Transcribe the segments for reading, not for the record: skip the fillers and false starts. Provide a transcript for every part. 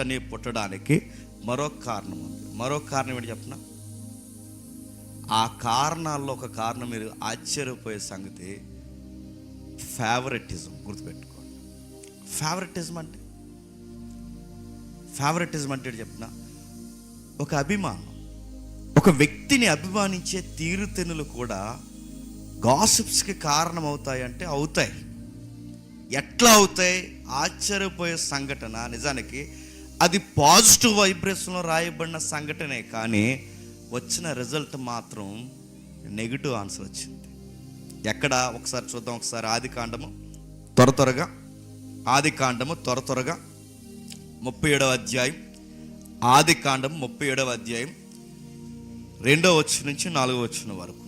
అని పుట్టడానికి మరో కారణం ఉంది. మరో కారణం ఏంటి చెప్పనా? ఆ కారణాల్లో ఒక కారణం మీరు ఆశ్చర్యపోయే సంగతి ఫేవరెటిజం. గుర్తుపెట్టుకోండి. ఫేవరెటిజం అంటే చెప్పనా, ఒక అభిమానం. ఒక వ్యక్తిని అభిమానించే తీరుతెన్నులు కూడా గాసిప్స్కి కారణం అవుతాయంటే అవుతాయి. ఎట్లా అవుతాయి? ఆశ్చర్యపోయే సంఘటన. నిజానికి అది పాజిటివ్ వైబ్రేషన్లో రాయబడిన సంఘటనే, కానీ వచ్చిన రిజల్ట్ మాత్రం నెగిటివ్ ఆన్సర్ వచ్చింది. ఎక్కడ? ఒకసారి చూద్దాం. ఒకసారి ఆదికాండము త్వర త్వరగా 37వ అధ్యాయం. ఆదికాండం 37వ అధ్యాయం 2వ వచనం నుంచి 4వ వచనం వరకు.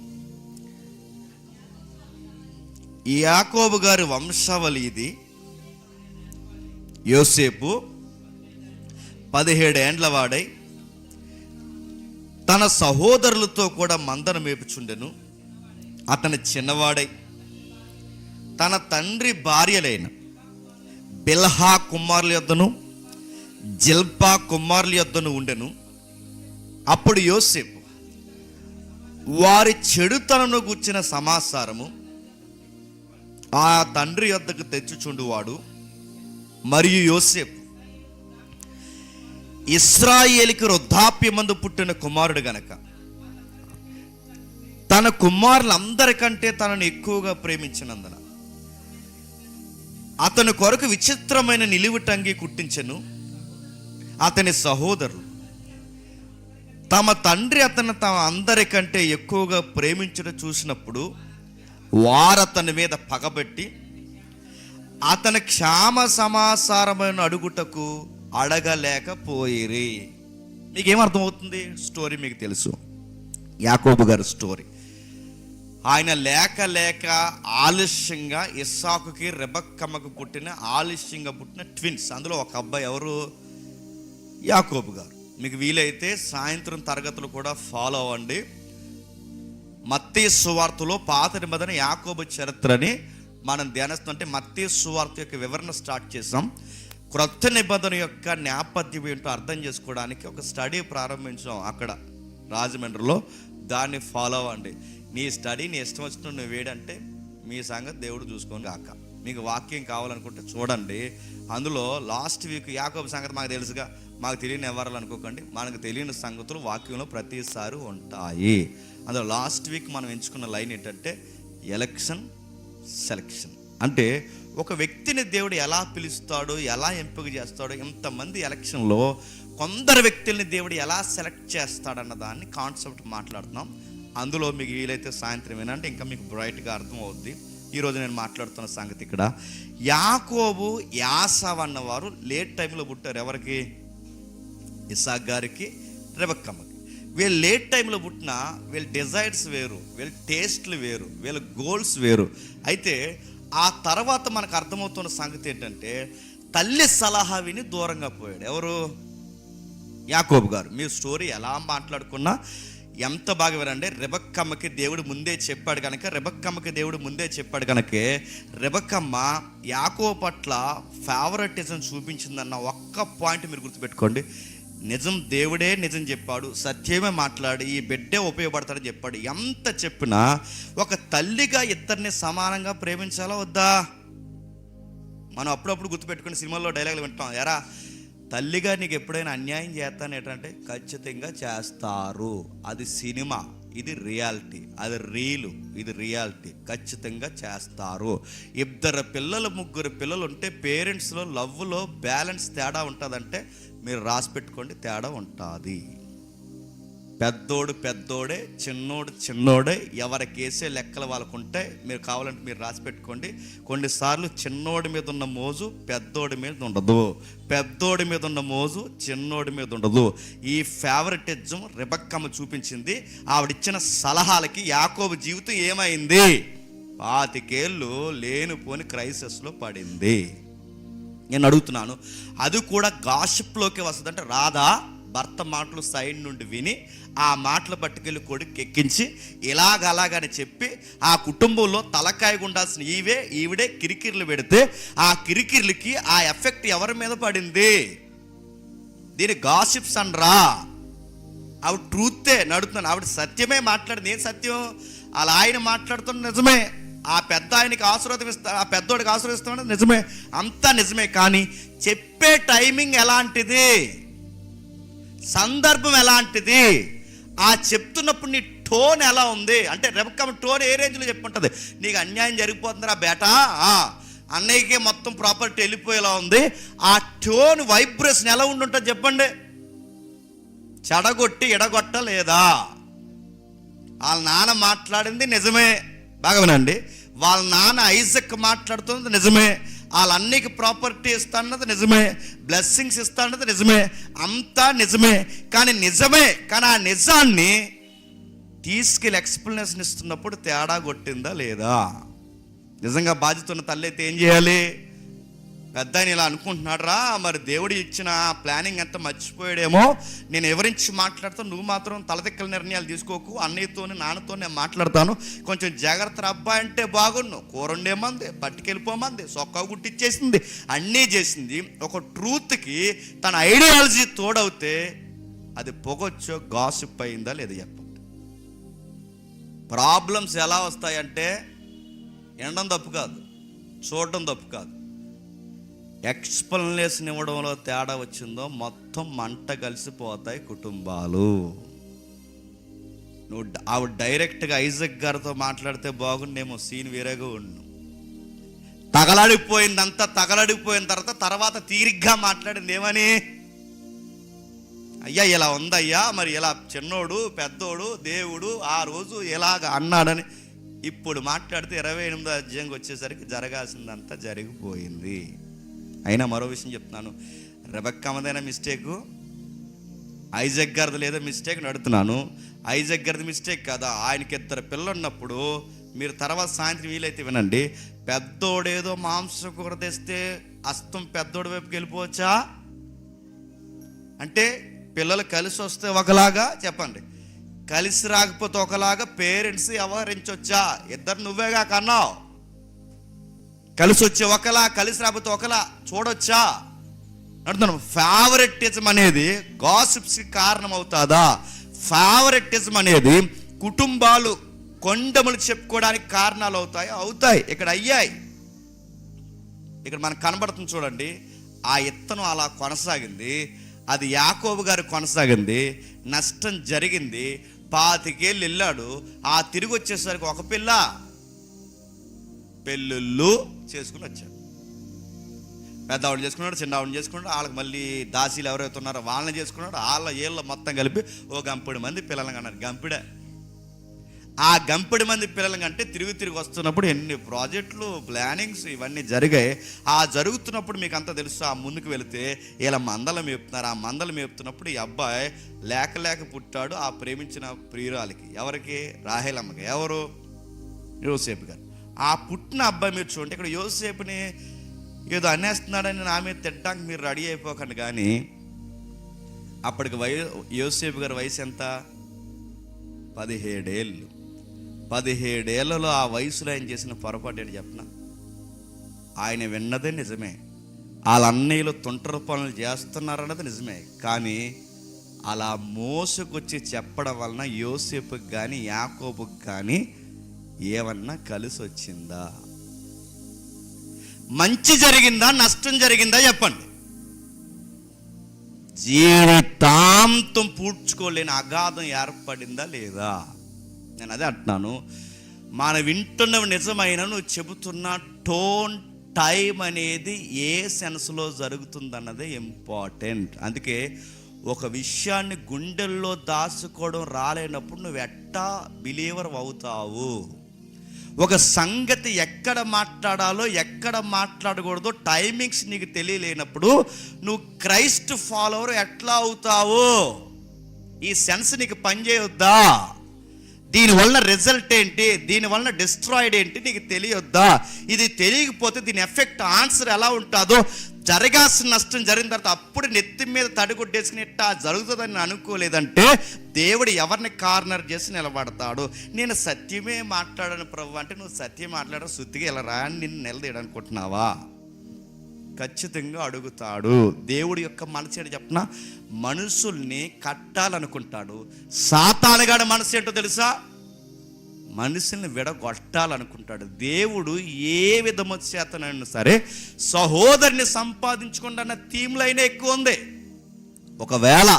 యాకోబు గారి వంశావళి ఇది. యోసేపు 17 ఏండ్ల వాడై తన సహోదరులతో కూడా మందను మేపుచుండెను. అతని చిన్నవాడై తన తండ్రి భార్యలైన బిల్హా కుమారుల యొద్దను జిల్పా కుమారుల యొద్దను ఉండెను. అప్పుడు యోసేపు వారి చెడుతనను గుర్చిన సమాచారము ఆ తండ్రి యొద్దకు తెచ్చుచుండువాడు. మరియు యోసేపు ఇశ్రాయేలుకి వృద్ధాప్యమందు పుట్టిన కుమారుడు గనక తన కుమారులందరికంటే తనను ఎక్కువగా ప్రేమించినందున అతని కొరకు విచిత్రమైన నిలువుటంగి కుట్టించెను. అతని సహోదరులు తమ తండ్రి అతను తమ అందరికంటే ఎక్కువగా ప్రేమించడం చూసినప్పుడు వారతని మీద పగబెట్టి అతని క్షామ సమాచారమైన అడుగుటకు అడగలేకపోయిరి. మీకేమర్థమవుతుంది? స్టోరీ మీకు తెలుసు, యాకోబు గారి స్టోరీ. ఆయన లేక ఆలస్యంగా ఇస్సాకుకి రెబెక్కమ్మకు పుట్టిన ఆలస్యంగా పుట్టిన ట్విన్స్. అందులో ఒక అబ్బాయి ఎవరు? యాకోబు గారు. మీకు వీలైతే సాయంత్రం తరగతులు కూడా ఫాలో అవ్వండి. మత్తయి సువార్తలో పాత నిబంధన యాకోబు చరిత్రని మనం ధ్యానిస్తుంటే మత్తయి సువార్త యొక్క వివరణ స్టార్ట్ చేసాం. క్రొత్త నిబంధన యొక్క నేపథ్యం ఏంటో అర్థం చేసుకోవడానికి ఒక స్టడీ ప్రారంభించాం అక్కడ రాజమండ్రిలో. దాన్ని ఫాలో అవ్వండి. నీ స్టడీ నీ ఇష్టం వచ్చిన నువ్వు వేడంటే మీ సంగతి దేవుడు చూసుకొని కాక. మీకు వాక్యం కావాలనుకుంటే చూడండి. అందులో లాస్ట్ వీక్ యాకోబు సంగతి మాకు తెలుసుగా, మాకు తెలియని ఎవరు అనుకోకండి. మనకు తెలియని సంగతులు వాక్యంలో ప్రతిసారి ఉంటాయి. అందులో లాస్ట్ వీక్ మనం ఎంచుకున్న లైన్ ఏంటంటే ఎలక్షన్ సెలక్షన్. అంటే ఒక వ్యక్తిని దేవుడు ఎలా పిలుస్తాడో, ఎలా ఎంపిక చేస్తాడో, ఇంతమంది ఎలక్షన్లో కొందరు వ్యక్తుల్ని దేవుడు ఎలా సెలెక్ట్ చేస్తాడన్న దాన్ని కాన్సెప్ట్ మాట్లాడుతున్నాం. అందులో మీకు వీలైతే సాయంత్రం ఏనంటే ఇంకా మీకు బ్రైట్గా అర్థం అవుద్ది. ఈరోజు నేను మాట్లాడుతున్న సంగతి ఇక్కడ యాకోబు యాసావు అన్నవారు లేట్ టైంలో పుట్టారు. ఎవరికి? ఇస్సాకు గారికి, రెబెక్కమ్మకి. వీళ్ళు లేట్ టైంలో పుట్టిన వీళ్ళ డిజైర్స్ వేరు, వీళ్ళ టేస్ట్లు వేరు, వీళ్ళ గోల్స్ వేరు. అయితే ఆ తర్వాత మనకు అర్థమవుతున్న సంగతి ఏంటంటే తల్లి సలహా విని దూరంగా పోయాడు. ఎవరు? యాకోబు గారు. మీ స్టోరీ ఎలా మాట్లాడుకున్నా ఎంత బాగా వినండి. రెబెక్కమ్మకి దేవుడు ముందే చెప్పాడు కనుకే రెబెక్కమ్మ యాకోబు పట్ల ఫేవరెటిజం చూపించిందన్న ఒక్క పాయింట్ మీరు గుర్తుపెట్టుకోండి. నిజం, దేవుడే నిజం చెప్పాడు, సత్యమే మాట్లాడి ఈ బిడ్డే ఉపయోగపడతాడని చెప్పాడు. ఎంత చెప్పినా ఒక తల్లిగా ఇద్దరిని సమానంగా ప్రేమించాలా వద్దా? మనం అప్పుడప్పుడు గుర్తుపెట్టుకుని సినిమాల్లో డైలాగులు వింటాం. ఎరా తల్లిగా నీకు ఎప్పుడైనా అన్యాయం చేస్తాను ఏంటంటే ఖచ్చితంగా చేస్తారు. అది సినిమా, ఇది రియాలిటీ. అది రీలు, ఇది రియాలిటీ. ఖచ్చితంగా చేస్తారు. 2 పిల్లలు 3 పిల్లలు ఉంటే పేరెంట్స్లో లవ్లో బ్యాలెన్స్ తేడా ఉంటుందంటే మీరు రాసి పెట్టుకోండి, తేడా ఉంటుంది. పెద్దోడు పెద్దోడే, చిన్నోడు చిన్నోడే. ఎవరికేసే లెక్కలు వాళ్ళకు ఉంటాయి. మీరు కావాలంటే మీరు రాసి పెట్టుకోండి. కొన్నిసార్లు చిన్నోడి మీద ఉన్న మోజు పెద్దోడి మీద ఉండదు, పెద్దోడి మీద ఉన్న మోజు చిన్నోడి మీద ఉండదు. ఈ ఫేవరెటిజం రెబెక్కమ్మ చూపించింది. ఆవిడిచ్చిన సలహాలకి యాకోబు జీవితం ఏమైంది? 25 ఏళ్ళు లేనిపోని క్రైసిస్లో పడింది. నేను అడుగుతున్నాను, అది కూడా గాసిప్లోకి వస్తుందంటే రాదా? భర్త మాటలు సైడ్ నుండి విని ఆ మాటలు పట్టుకెళ్ళి కొడుకు ఎక్కించి ఇలాగలాగని చెప్పి ఆ కుటుంబంలో తలకాయ ఉండాల్సిన ఈవిడే కిరికిర్లు పెడితే ఆ కిరికిర్లకి ఆ ఎఫెక్ట్ ఎవరి మీద పడింది? దీని గాసిప్స్ అనరా. ఆవిడ ట్రూతే నడుతున్నాను, ఆవిడ సత్యమే మాట్లాడింది. ఏం సత్యం? అలా ఆయన మాట్లాడుతున్న నిజమే, ఆ పెద్ద ఆయనకి ఆశీర్వాదం ఆ పెద్దోడికి ఆశీర్వదిస్తామని నిజమే, అంతా నిజమే. కానీ చెప్పే టైమింగ్ ఎలాంటిది, సందర్భం ఎలాంటిది, ఆ చెప్తున్నప్పుడు నీ టోన్ ఎలా ఉంది అంటే రెబెక్క టోన్ ఏ రేంజ్లో చెప్పుంటుంది. నీకు అన్యాయం జరిగిపోతుందిరా బేటా, అన్నయ్యకే మొత్తం ప్రాపర్టీ వెళ్ళిపోయేలా ఉంది, ఆ టోన్ వైబ్రేషన్ ఎలా ఉండుంటుంది చెప్పండి. చెడగొట్టి ఎడగొట్టలేదా? వాళ్ళ నాన్న మాట్లాడింది నిజమే, బాగా వినండి. వాళ్ళ నాన్న ఐజక్ మాట్లాడుతున్నది నిజమే, వాళ్ళ అన్నికి ప్రాపర్టీ ఇస్తాన్నది నిజమే, బ్లెస్సింగ్స్ ఇస్తాన్నది నిజమే, అంతా నిజమే. కానీ ఆ నిజాన్ని తీసుకెళ్ళి ఎక్స్ప్లెనేషన్ ఇస్తున్నప్పుడు తేడా కొట్టిందా లేదా? నిజంగా బాధ్యత ఉన్న తల్లి అయితే ఏం చేయాలి? పెద్ద ఆయన ఇలా అనుకుంటున్నాడు రా, మరి దేవుడు ఇచ్చిన ప్లానింగ్ అంతా మర్చిపోయాడేమో, నేను వివరించి మాట్లాడతాను, నువ్వు మాత్రం తలదిక్కల నిర్ణయాలు తీసుకోకు, అన్నయ్యతో నాన్నతో నేను మాట్లాడతాను, కొంచెం జాగ్రత్త అబ్బాయి అంటే బాగున్నావు, కూరండేమంది, పట్టుకెళ్ళిపోమంది, సొక్క గుట్టిచ్చేసింది, అన్నీ చేసింది. ఒక ట్రూత్కి తన ఐడియాలజీ తోడవుతే అది పొగొచ్చో గాసిప్ అయిందా లేదా చెప్పండి. ప్రాబ్లమ్స్ ఎలా వస్తాయంటే వినడం తప్పు కాదు, చూడడం తప్పు కాదు, ఎక్స్ప్లెనేషన్ ఇవ్వడంలో తేడా వచ్చిందో మొత్తం మంట కలిసిపోతాయి కుటుంబాలు. ఆవిడ డైరెక్ట్గా ఐజక్ గారితో మాట్లాడితే బాగుండేమో, సీన్ వేరేగా ఉండు. తగలడిపోయిన తర్వాత తీరిగ్గా మాట్లాడింది ఏమని, అయ్యా ఇలా ఉందయ్యా, మరి ఇలా చిన్నోడు పెద్దోడు దేవుడు ఆ రోజు ఎలాగ అన్నాడని. ఇప్పుడు మాట్లాడితే 28వ అధ్యాయంకి వచ్చేసరికి జరగాల్సిందంతా జరిగిపోయింది. అయినా మరో విషయం చెప్తున్నాను, రెబెక్క అమ్మదైనా మిస్టేకు, ఐజక్ గారిది లేదా మిస్టేక్ నడుతున్నాను. ఐజక్ గారిది మిస్టేక్ కదా, ఆయనకి 2 పిల్లలు ఉన్నప్పుడు మీరు తర్వాత సాయంత్రం వీలైతే వినండి, పెద్దోడేదో మాంసం కూర తెస్తే అస్తం పెద్దోడి వైపుకి వెళ్ళిపోవచ్చా? అంటే పిల్లలు కలిసి వస్తే ఒకలాగా చెప్పండి, కలిసి రాకపోతే ఒకలాగా పేరెంట్స్ వ్యవహరించొచ్చా? ఇద్దరు నువ్వేగా కన్నావు, కలిసి వచ్చే ఒకలా, కలిసి రాకపోతే ఒకలా చూడొచ్చా అంటున్నాను. ఫేవరెటిజం అనేది గాసిప్స్కి కారణం అవుతుందా? ఫేవరెటిజం అనేది కుటుంబాలు కొండములు చెప్పుకోవడానికి కారణాలు అవుతాయి. ఇక్కడ అయ్యాయి. ఇక్కడ మనకు కనబడుతుంది చూడండి, ఆ ఇత్తనం అలా కొనసాగింది, అది యాకోబు గారు కొనసాగింది, నష్టం జరిగింది, 25 ఏళ్ళు వెళ్ళాడు, ఆ తిరిగి వచ్చేసరికి ఒక పిల్ల పెళ్ళిళ్ళు చేసుకుని వచ్చాడు. పెద్ద ఆవిడ చేసుకున్నాడు, చిన్న ఆవిడ చేసుకున్నాడు, వాళ్ళకి మళ్ళీ దాసీలు ఎవరైతే ఉన్నారో వాళ్ళని చేసుకున్నాడు, వాళ్ళ ఏళ్ళ మొత్తం కలిపి ఓ గంపెడు మంది పిల్లలు కన్నారు. గంపిడే ఆ గంపెడు మంది పిల్లల కంటే తిరిగి వస్తున్నప్పుడు ఎన్ని ప్రాజెక్టులు ప్లానింగ్స్ ఇవన్నీ జరిగాయి. ఆ జరుగుతున్నప్పుడు మీకు అంతా తెలుసు, ఆ ముందుకు వెళితే ఇలా మందలు మేపుతున్నారు. ఆ మందలు మేపుతున్నప్పుడు ఈ అబ్బాయి లేక పుట్టాడు ఆ ప్రేమించిన ప్రియురాలికి. ఎవరికి? రాహేలమ్మకి. ఎవరు? యోసేపు గారు. ఆ పుట్టిన అబ్బాయి మీరు చూడండి, ఇక్కడ యోసేపుని ఏదో అనేస్తున్నాడని నా మీద తిట్టడానికి మీరు రెడీ అయిపోకండి. కానీ అప్పటికి యోసేపు గారి వయసు ఎంత? 17 ఏళ్ళు. 17 ఏళ్లలో ఆ వయసులో ఆయన చేసిన పొరపాటు ఏంటి చెప్పనా? ఆయన విన్నదే నిజమే, వాళ్ళ అన్నయ్యలు తుంటర పనులు చేస్తున్నారన్నది నిజమే. కానీ అలా మోసుకొచ్చి చెప్పడం వలన యోసేపుకి కానీ యాకోబుకి కానీ ఏమన్నా కలిసి వచ్చిందా? మంచి జరిగిందా నష్టం జరిగిందా చెప్పండి. జీవితాంతం పూడ్చుకోలేని అగాధం ఏర్పడిందా లేదా? నేను అదే అంటున్నాను, మనం వింటున్నవి నిజమైన నువ్వు చెబుతున్న టోన్ టైం అనేది ఏ సెన్స్లో జరుగుతుందన్నదే ఇంపార్టెంట్. అందుకే ఒక విషయాన్ని గుండెల్లో దాచుకోవడం రాలేనప్పుడు నువ్వు ఎట్టా బిలీవర్ అవుతావు? ఒక సంగతి ఎక్కడ మాట్లాడాలో ఎక్కడ మాట్లాడకూడదో టైమింగ్స్ నీకు తెలియలేనప్పుడు నువ్వు క్రైస్ట్ ఫాలోవర్ ఎట్లా అవుతావు? ఈ సెన్స్ నీకు పనిచేయొద్దా? దీనివల్ల రిజల్ట్ ఏంటి, దీనివల్ల డిస్ట్రాయిడ్ ఏంటి నీకు తెలియొద్దా? ఇది తెలియకపోతే దీని ఎఫెక్ట్ ఆన్సర్ ఎలా ఉంటుందో, జరగాల్సిన నష్టం జరిగిన తర్వాత అప్పుడు నెత్తి మీద తడిగుడ్డేసుకుని ఇట్టా జరుగుతుందని అనుకోలేదంటే దేవుడు ఎవరిని కార్నర్ చేసి నిలబడతాడు? నేను సత్యమే మాట్లాడను ప్రభు అంటే నువ్వు సత్యం మాట్లాడడం శుద్ధిగా ఇలా రా అని నిన్ను నిలదీయడనుకుంటున్నావా? ఖచ్చితంగా అడుగుతాడు. దేవుడి యొక్క మనసు ఏంటో చెప్పనా, మనుషుల్ని కట్టాలనుకుంటాడు. సాతానుగాడి మనసు ఏంటో తెలుసా, మనుషుల్ని విడగొట్టాలనుకుంటాడు. దేవుడు ఏ విధము చేతనైనా సరే సహోదరిని సంపాదించుకుంటా అన్న థీమ్లైనా ఎక్కువ ఉంది. ఒకవేళ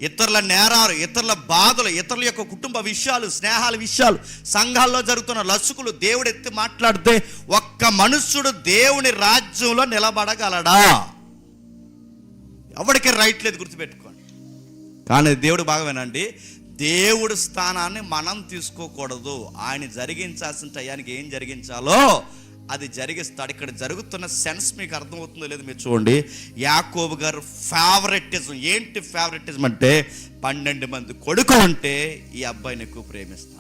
ఇతరుల నేరాలు, ఇతరుల బాధలు, ఇతరుల యొక్క కుటుంబ విషయాలు, స్నేహాల విషయాలు, సంఘాల్లో జరుగుతున్న లసుకులు దేవుడు ఎత్తి మాట్లాడితే ఒక్క మనుష్యుడు దేవుని రాజ్యంలో నిలబడగలడా? ఎవరికి రైట్ లేదు, గుర్తుపెట్టుకోండి. కానీ దేవుడు బాగా వినండి, దేవుడి స్థానాన్ని మనం తీసుకోకూడదు. ఆయన జరిగించాల్సిన టయానికి ఏం జరిగించాలో అది జరిగిస్తాడు. ఇక్కడ జరుగుతున్న సెన్స్ మీకు అర్థమవుతుందో లేదో మీరు చూడండి. యాకోబు గారు ఫేవరెటిజం ఏంటి? ఫేవరెటిజం అంటే 12 మంది కొడుకులు ఉంటే ఈ అబ్బాయిని ఎక్కువ ప్రేమిస్తాడట.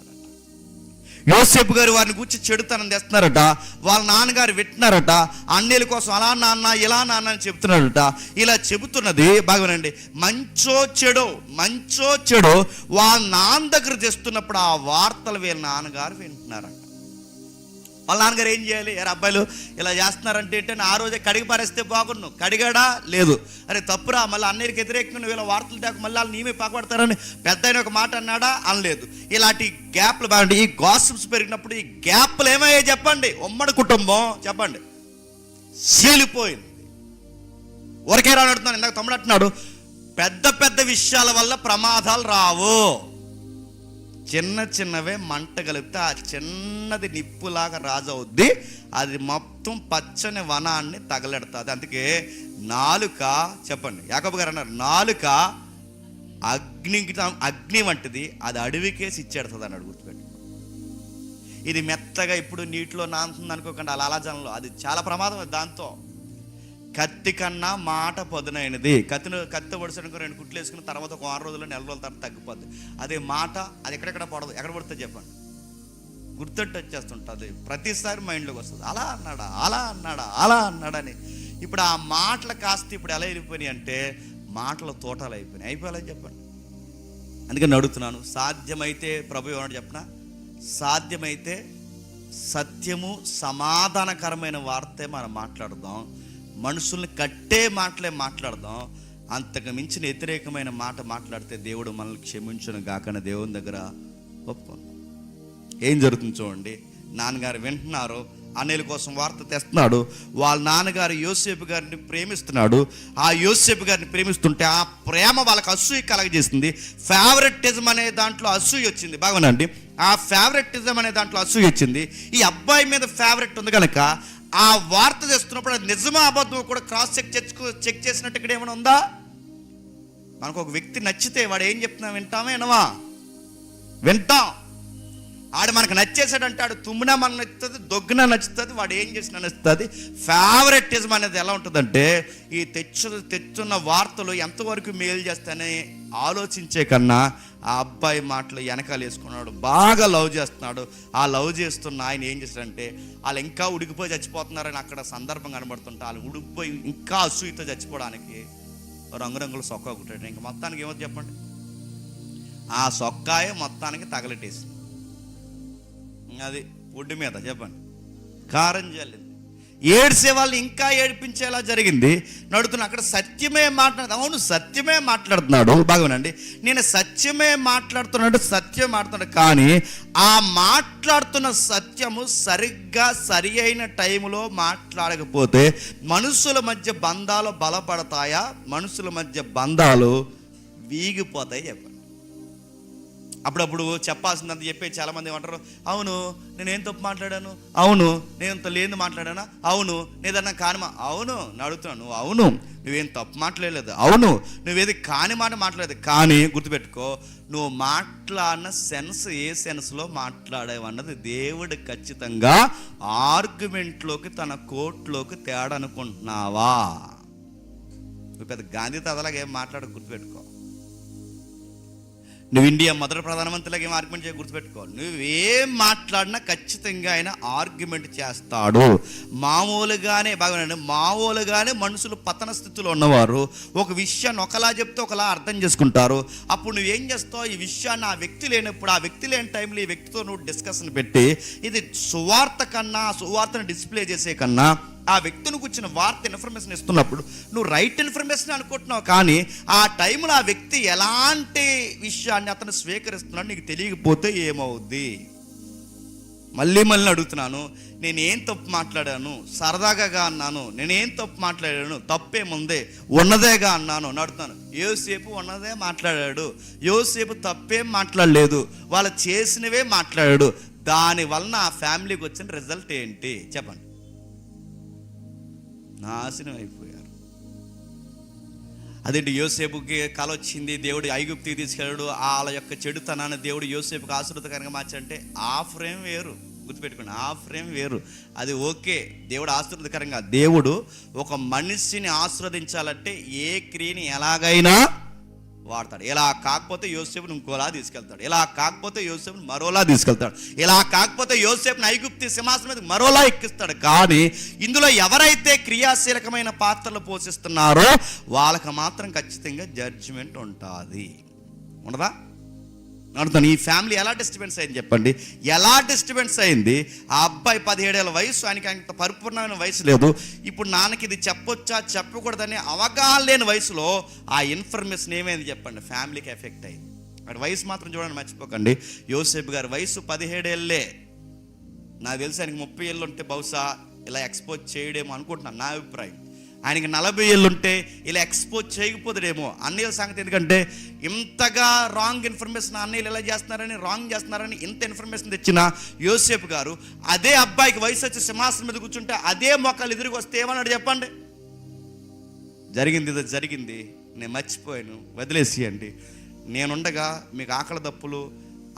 యోసేపు గారు వారిని కూర్చి చెడుతనం తెస్తున్నారట. వాళ్ళ నాన్నగారు వింటున్నారట. అన్నీల కోసం అలా నాన్న ఇలా నాన్న అని చెప్తున్నారట. ఇలా చెబుతున్నది బాగానండి, మంచో చెడో వాళ్ళ నాన్న దగ్గర తెస్తున్నప్పుడు ఆ వార్తలు వీళ్ళ నాన్నగారు వింటున్నారట. వాళ్ళ నాన్నగారు ఏం చేయాలి? అరే అబ్బాయిలు ఇలా చేస్తున్నారంటే ఏంటని ఆ రోజే కడిగి పారేస్తే బాగుండు. కడిగాడా? లేదు. అరే తప్పురా, మళ్ళీ అన్నిటికి వ్యతిరేకంగా వీళ్ళ వార్తలు దాకా మళ్ళీ వాళ్ళు నీమే పగబడతారని పెద్ద ఆయన ఒక మాట అన్నాడా? అనలేదు. ఇలాంటి గ్యాప్లు బాగుండి, ఈ గాసిప్స్ పెరిగినప్పుడు ఈ గ్యాప్లు ఏమయ్యాయి చెప్పండి? ఉమ్మడి కుటుంబం చెప్పండి చీలిపోయింది. ఊరికే రాడుతున్నాను, ఇందాక తమ్ముడు అంటున్నాడు, పెద్ద పెద్ద విషయాల వల్ల ప్రమాదాలు రావు, చిన్నవే మంట కలిపితే ఆ చిన్నది నిప్పులాగా రాజవుద్ది, అది మొత్తం పచ్చని వనాన్ని తగలెడుతుంది. అందుకే నాలుక, చెప్పండి, యాకోబు గారు అన్నారు, నాలుక అగ్ని వంటిది, అది అడవికేసి ఇచ్చేడుతుంది అన్నాడు. గుర్తుపెట్టు. ఇది మెత్తగా ఇప్పుడు నీటిలో నానుతుంది అనుకోకండి, అలా జనంలో అది చాలా ప్రమాదం. దాంతో కత్తి కన్నా మాట పదునైనది. కత్తి పొడిసడానికి 2 కుట్లు వేసుకుని తర్వాత ఒక 6 రోజుల్లో 4 రోజుల తర్వాత తగ్గిపోద్ది. అదే మాట, అది ఎక్కడెక్కడ పడదు. ఎక్కడ పడితే చెప్పండి, గుర్తొట్టు వచ్చేస్తుంటుంది. ప్రతిసారి మైండ్లోకి వస్తుంది, అలా అన్నాడని. ఇప్పుడు ఆ మాటలు కాస్త ఇప్పుడు ఎలా వెళ్ళిపోయినాయి అంటే మాటల తోటలు అయిపోయాలని చెప్పండి. అందుకని అడుగుతున్నాను, సాధ్యమైతే ప్రభు ఏమన్నా చెప్పనా, సాధ్యమైతే సత్యము సమాధానకరమైన వార్తే మనం మాట్లాడదాం. మనుషుల్ని కట్టే మాటలే మాట్లాడదాం. అంతకు మించిన వ్యతిరేకమైన మాట మాట్లాడితే దేవుడు మనల్ని క్షమించును గాకని దేవుని దగ్గర ఒప్పుకోండి. ఏం జరుగుతుంది చూడండి. నాన్నగారు వింటున్నారు, అన్నయ్యల కోసం వార్త తెస్తున్నాడు. వాళ్ళ నాన్నగారు యోసేపు గారిని ప్రేమిస్తున్నాడు. ఆ యోసేపు గారిని ప్రేమిస్తుంటే ఆ ప్రేమ వాళ్ళకి అసూయ కలగజేస్తుంది. ఫేవరెటిజం అనే దాంట్లో అసూయ వచ్చింది. బాగునండి, ఆ ఫేవరెటిజం అనే దాంట్లో అసూయ వచ్చింది. ఈ అబ్బాయి మీద ఫేవరెట్ ఉంది కనుక ఆ వార్త తెస్తున్నప్పుడు అది నిజమా అబద్ధం కూడా క్రాస్ చెక్ చేసినట్టు ఇక్కడ ఏమైనా ఉందా? మనకు ఒక వ్యక్తి నచ్చితే వాడు ఏం చెప్తున్నా వింటామా వినవా? వింటాం. ఆడు మనకు నచ్చేసాడంటే ఆడు తుమ్మినా మనకు నచ్చుతుంది, దొగ్గినా నచ్చుతుంది, వాడు ఏం చేసినా నచ్చుతుంది. ఫేవరెటిజం అనేది ఎలా ఉంటుందంటే ఈ తెచ్చున్న వార్తలు ఎంతవరకు మేలు చేస్తాయని ఆలోచించే కన్నా ఆ అబ్బాయి మాటలు వెనకాల వేసుకున్నాడు. బాగా లవ్ చేస్తున్నాడు. ఆ లవ్ చేస్తున్న ఆయన ఏం చేస్తాడంటే వాళ్ళు ఇంకా ఉడికిపోయి చచ్చిపోతున్నారని అక్కడ సందర్భం కనబడుతుంటే వాళ్ళు ఉడికిపోయి ఇంకా అసూయతో చచ్చిపోవడానికి రంగురంగుల సొక్కా కుట్టాడు. ఇంకా మొత్తానికి ఏమో చెప్పండి, ఆ సొక్కాయే మొత్తానికి తగలెట్టేసింది. అది ఒడ్డు మీద చెప్పండి కారం జల్లింది. ఏడ్చే వాళ్ళు ఇంకా ఏడిపించేలా జరిగింది. నడుతున్నా అక్కడ సత్యమే మాట్లాడుతున్నాడు. అవును, సత్యమే మాట్లాడుతున్నాడు. బాగునండి, నేను సత్యమే మాట్లాడుతున్నాడు. కానీ ఆ మాట్లాడుతున్న సత్యము సరిగ్గా సరి అయిన టైంలో మాట్లాడకపోతే మనుషుల మధ్య బంధాలు బలపడతాయా, మనుషుల మధ్య బంధాలు వీగిపోతాయి చెప్పండి. అప్పుడప్పుడు చెప్పాల్సిందంత చెప్పే చాలామంది ఏమంటారు, అవును నేనేం తప్పు మాట్లాడాను, అవును నేను ఇంత లేని మాట్లాడానా, అవును నేదన్నా కానిమా, అవును అడుగుతున్నాను, నువ్వు అవును నువ్వేం తప్పు మాట్లాడలేదు, అవును నువ్వేది కాని మాట మాట్లాడలేదు. కానీ గుర్తుపెట్టుకో, నువ్వు మాట్లాడిన సెన్స్ ఏ సెన్స్లో మాట్లాడేవన్నది దేవుడు ఖచ్చితంగా ఆర్గ్యుమెంట్లోకి తన కోర్టులోకి తేడనుకుంటున్నావా? నువ్వు పెద్ద గాంధీ తాతలాగా ఏం మాట్లాడ, గుర్తుపెట్టుకో. నువ్వు ఇండియా మొదటి ప్రధానమంత్రిలాగా ఏం ఆర్గ్యుమెంట్ చేయ, గుర్తుపెట్టుకో. నువ్వేం మాట్లాడినా ఖచ్చితంగా ఆయన ఆర్గ్యుమెంట్ చేస్తాడు. మామూలుగానే మనుషులు పతన స్థితిలో ఉన్నవారు ఒక విషయాన్ని ఒకలా చెప్తే ఒకలా అర్థం చేసుకుంటారు. అప్పుడు నువ్వేం చేస్తావు, ఈ విషయాన్ని ఆ వ్యక్తి లేనప్పుడు, ఆ వ్యక్తి లేని టైంలో ఈ వ్యక్తితో నువ్వు డిస్కషన్ పెట్టి ఇది సువార్త కన్నా, సువార్తను డిస్ప్లే చేసే కన్నా ఆ వ్యక్తిని కూర్చిన వార్త ఇన్ఫర్మేషన్ ఇస్తున్నప్పుడు నువ్వు రైట్ ఇన్ఫర్మేషన్ అనుకుంటున్నావు, కానీ ఆ టైంలో ఆ వ్యక్తి ఎలాంటి విషయాన్ని అతను స్వీకరిస్తున్నాడు నీకు తెలియకపోతే ఏమవుద్ది? మళ్ళీ అడుగుతున్నాను, నేనేం తప్పు మాట్లాడాను? సరదాగా అన్నాను, నేనేం తప్పు మాట్లాడాను? తప్పేముంది? ఉన్నదేగా అన్నాను అడుగుతాను. యోసేపు ఉన్నదే మాట్లాడాడు, యోసేపు తప్పేం మాట్లాడలేదు, వాళ్ళు చేసినవే మాట్లాడాడు. దానివలన ఆ ఫ్యామిలీకి వచ్చిన రిజల్ట్ ఏంటి చెప్పండి? నాశనం అయిపోయారు. అదేంటి, యోసేపుకి కల వచ్చింది, దేవుడు ఐగుప్తికి తీసుకెళ్ళాడు, వాళ్ళ యొక్క చెడుతనాన్ని దేవుడు యోసేపుకి ఆశీర్వాదకరంగా మార్చాడంటే ఆ ఫ్రేమ్ వేరు, గుర్తుపెట్టుకోండి. ఆ ఫ్రేమ్ వేరు, అది ఓకే. దేవుడు ఆశీర్వాదకరంగా, దేవుడు ఒక మనిషిని ఆశీర్వదించాలంటే ఏ క్రియని ఎలాగైనా వాడతాడు. ఇలా కాకపోతే యోసేపుని ఇంకోలా తీసుకెళ్తాడు, ఇలా కాకపోతే యోసేపుని మరోలా తీసుకెళ్తాడు, ఇలా కాకపోతే యోసేపుని ఐగుప్తి సింహాసనం మీద మరోలా ఎక్కిస్తాడు. కానీ ఇందులో ఎవరైతే క్రియాశీలకమైన పాత్రలు పోషిస్తున్నారో వాళ్ళకి మాత్రం ఖచ్చితంగా జడ్జిమెంట్ ఉంటుంది. ఉండదా? అడుగుతాను, ఈ ఫ్యామిలీ ఎలా డిస్టర్బెన్స్ అయింది చెప్పండి? ఎలా డిస్టర్బెన్స్ అయింది? ఆ అబ్బాయి 17 ఏళ్ళ వయసు, ఆయనకి అంత పరిపూర్ణమైన వయసు లేదు. ఇప్పుడు నాన్నకి ఇది చెప్పొచ్చా చెప్పకూడదని అవగాహన లేని వయసులో ఆ ఇన్ఫర్మేషన్ ఏమైంది చెప్పండి? ఫ్యామిలీకి ఎఫెక్ట్ అయింది. అక్కడ వయసు మాత్రం చూడండి, మర్చిపోకండి. యోసేపు గారి వయసు 17 ఏళ్ళే. నాకు తెలిసి ఆయనకి 30 ఏళ్ళు ఉంటే బహుశా ఇలా ఎక్స్పోజ్ చేయడేమో అనుకుంటున్నాను, నా అభిప్రాయం. ఆయనకి 40 ఏళ్ళు ఉంటే ఇలా ఎక్స్పోజ్ చేయకపోతాడేమో. అన్నయ్యల సంగతి ఎందుకంటే ఇంతగా రాంగ్ ఇన్ఫర్మేషన్ అన్నయ్యలు ఎలా చేస్తున్నారని, రాంగ్ చేస్తున్నారని ఇంత ఇన్ఫర్మేషన్ తెచ్చిన యోసేపు గారు అదే అబ్బాయికి వయసు వచ్చి సింహాసనం మీద కూర్చుంటే అదే మొక్కలు ఎదురుకు వస్తే ఏమన్నాడు చెప్పండి? జరిగింది, ఇది జరిగింది, నేను మర్చిపోయాను, వదిలేసేయండి, నేనుండగా మీకు ఆకలి దప్పులు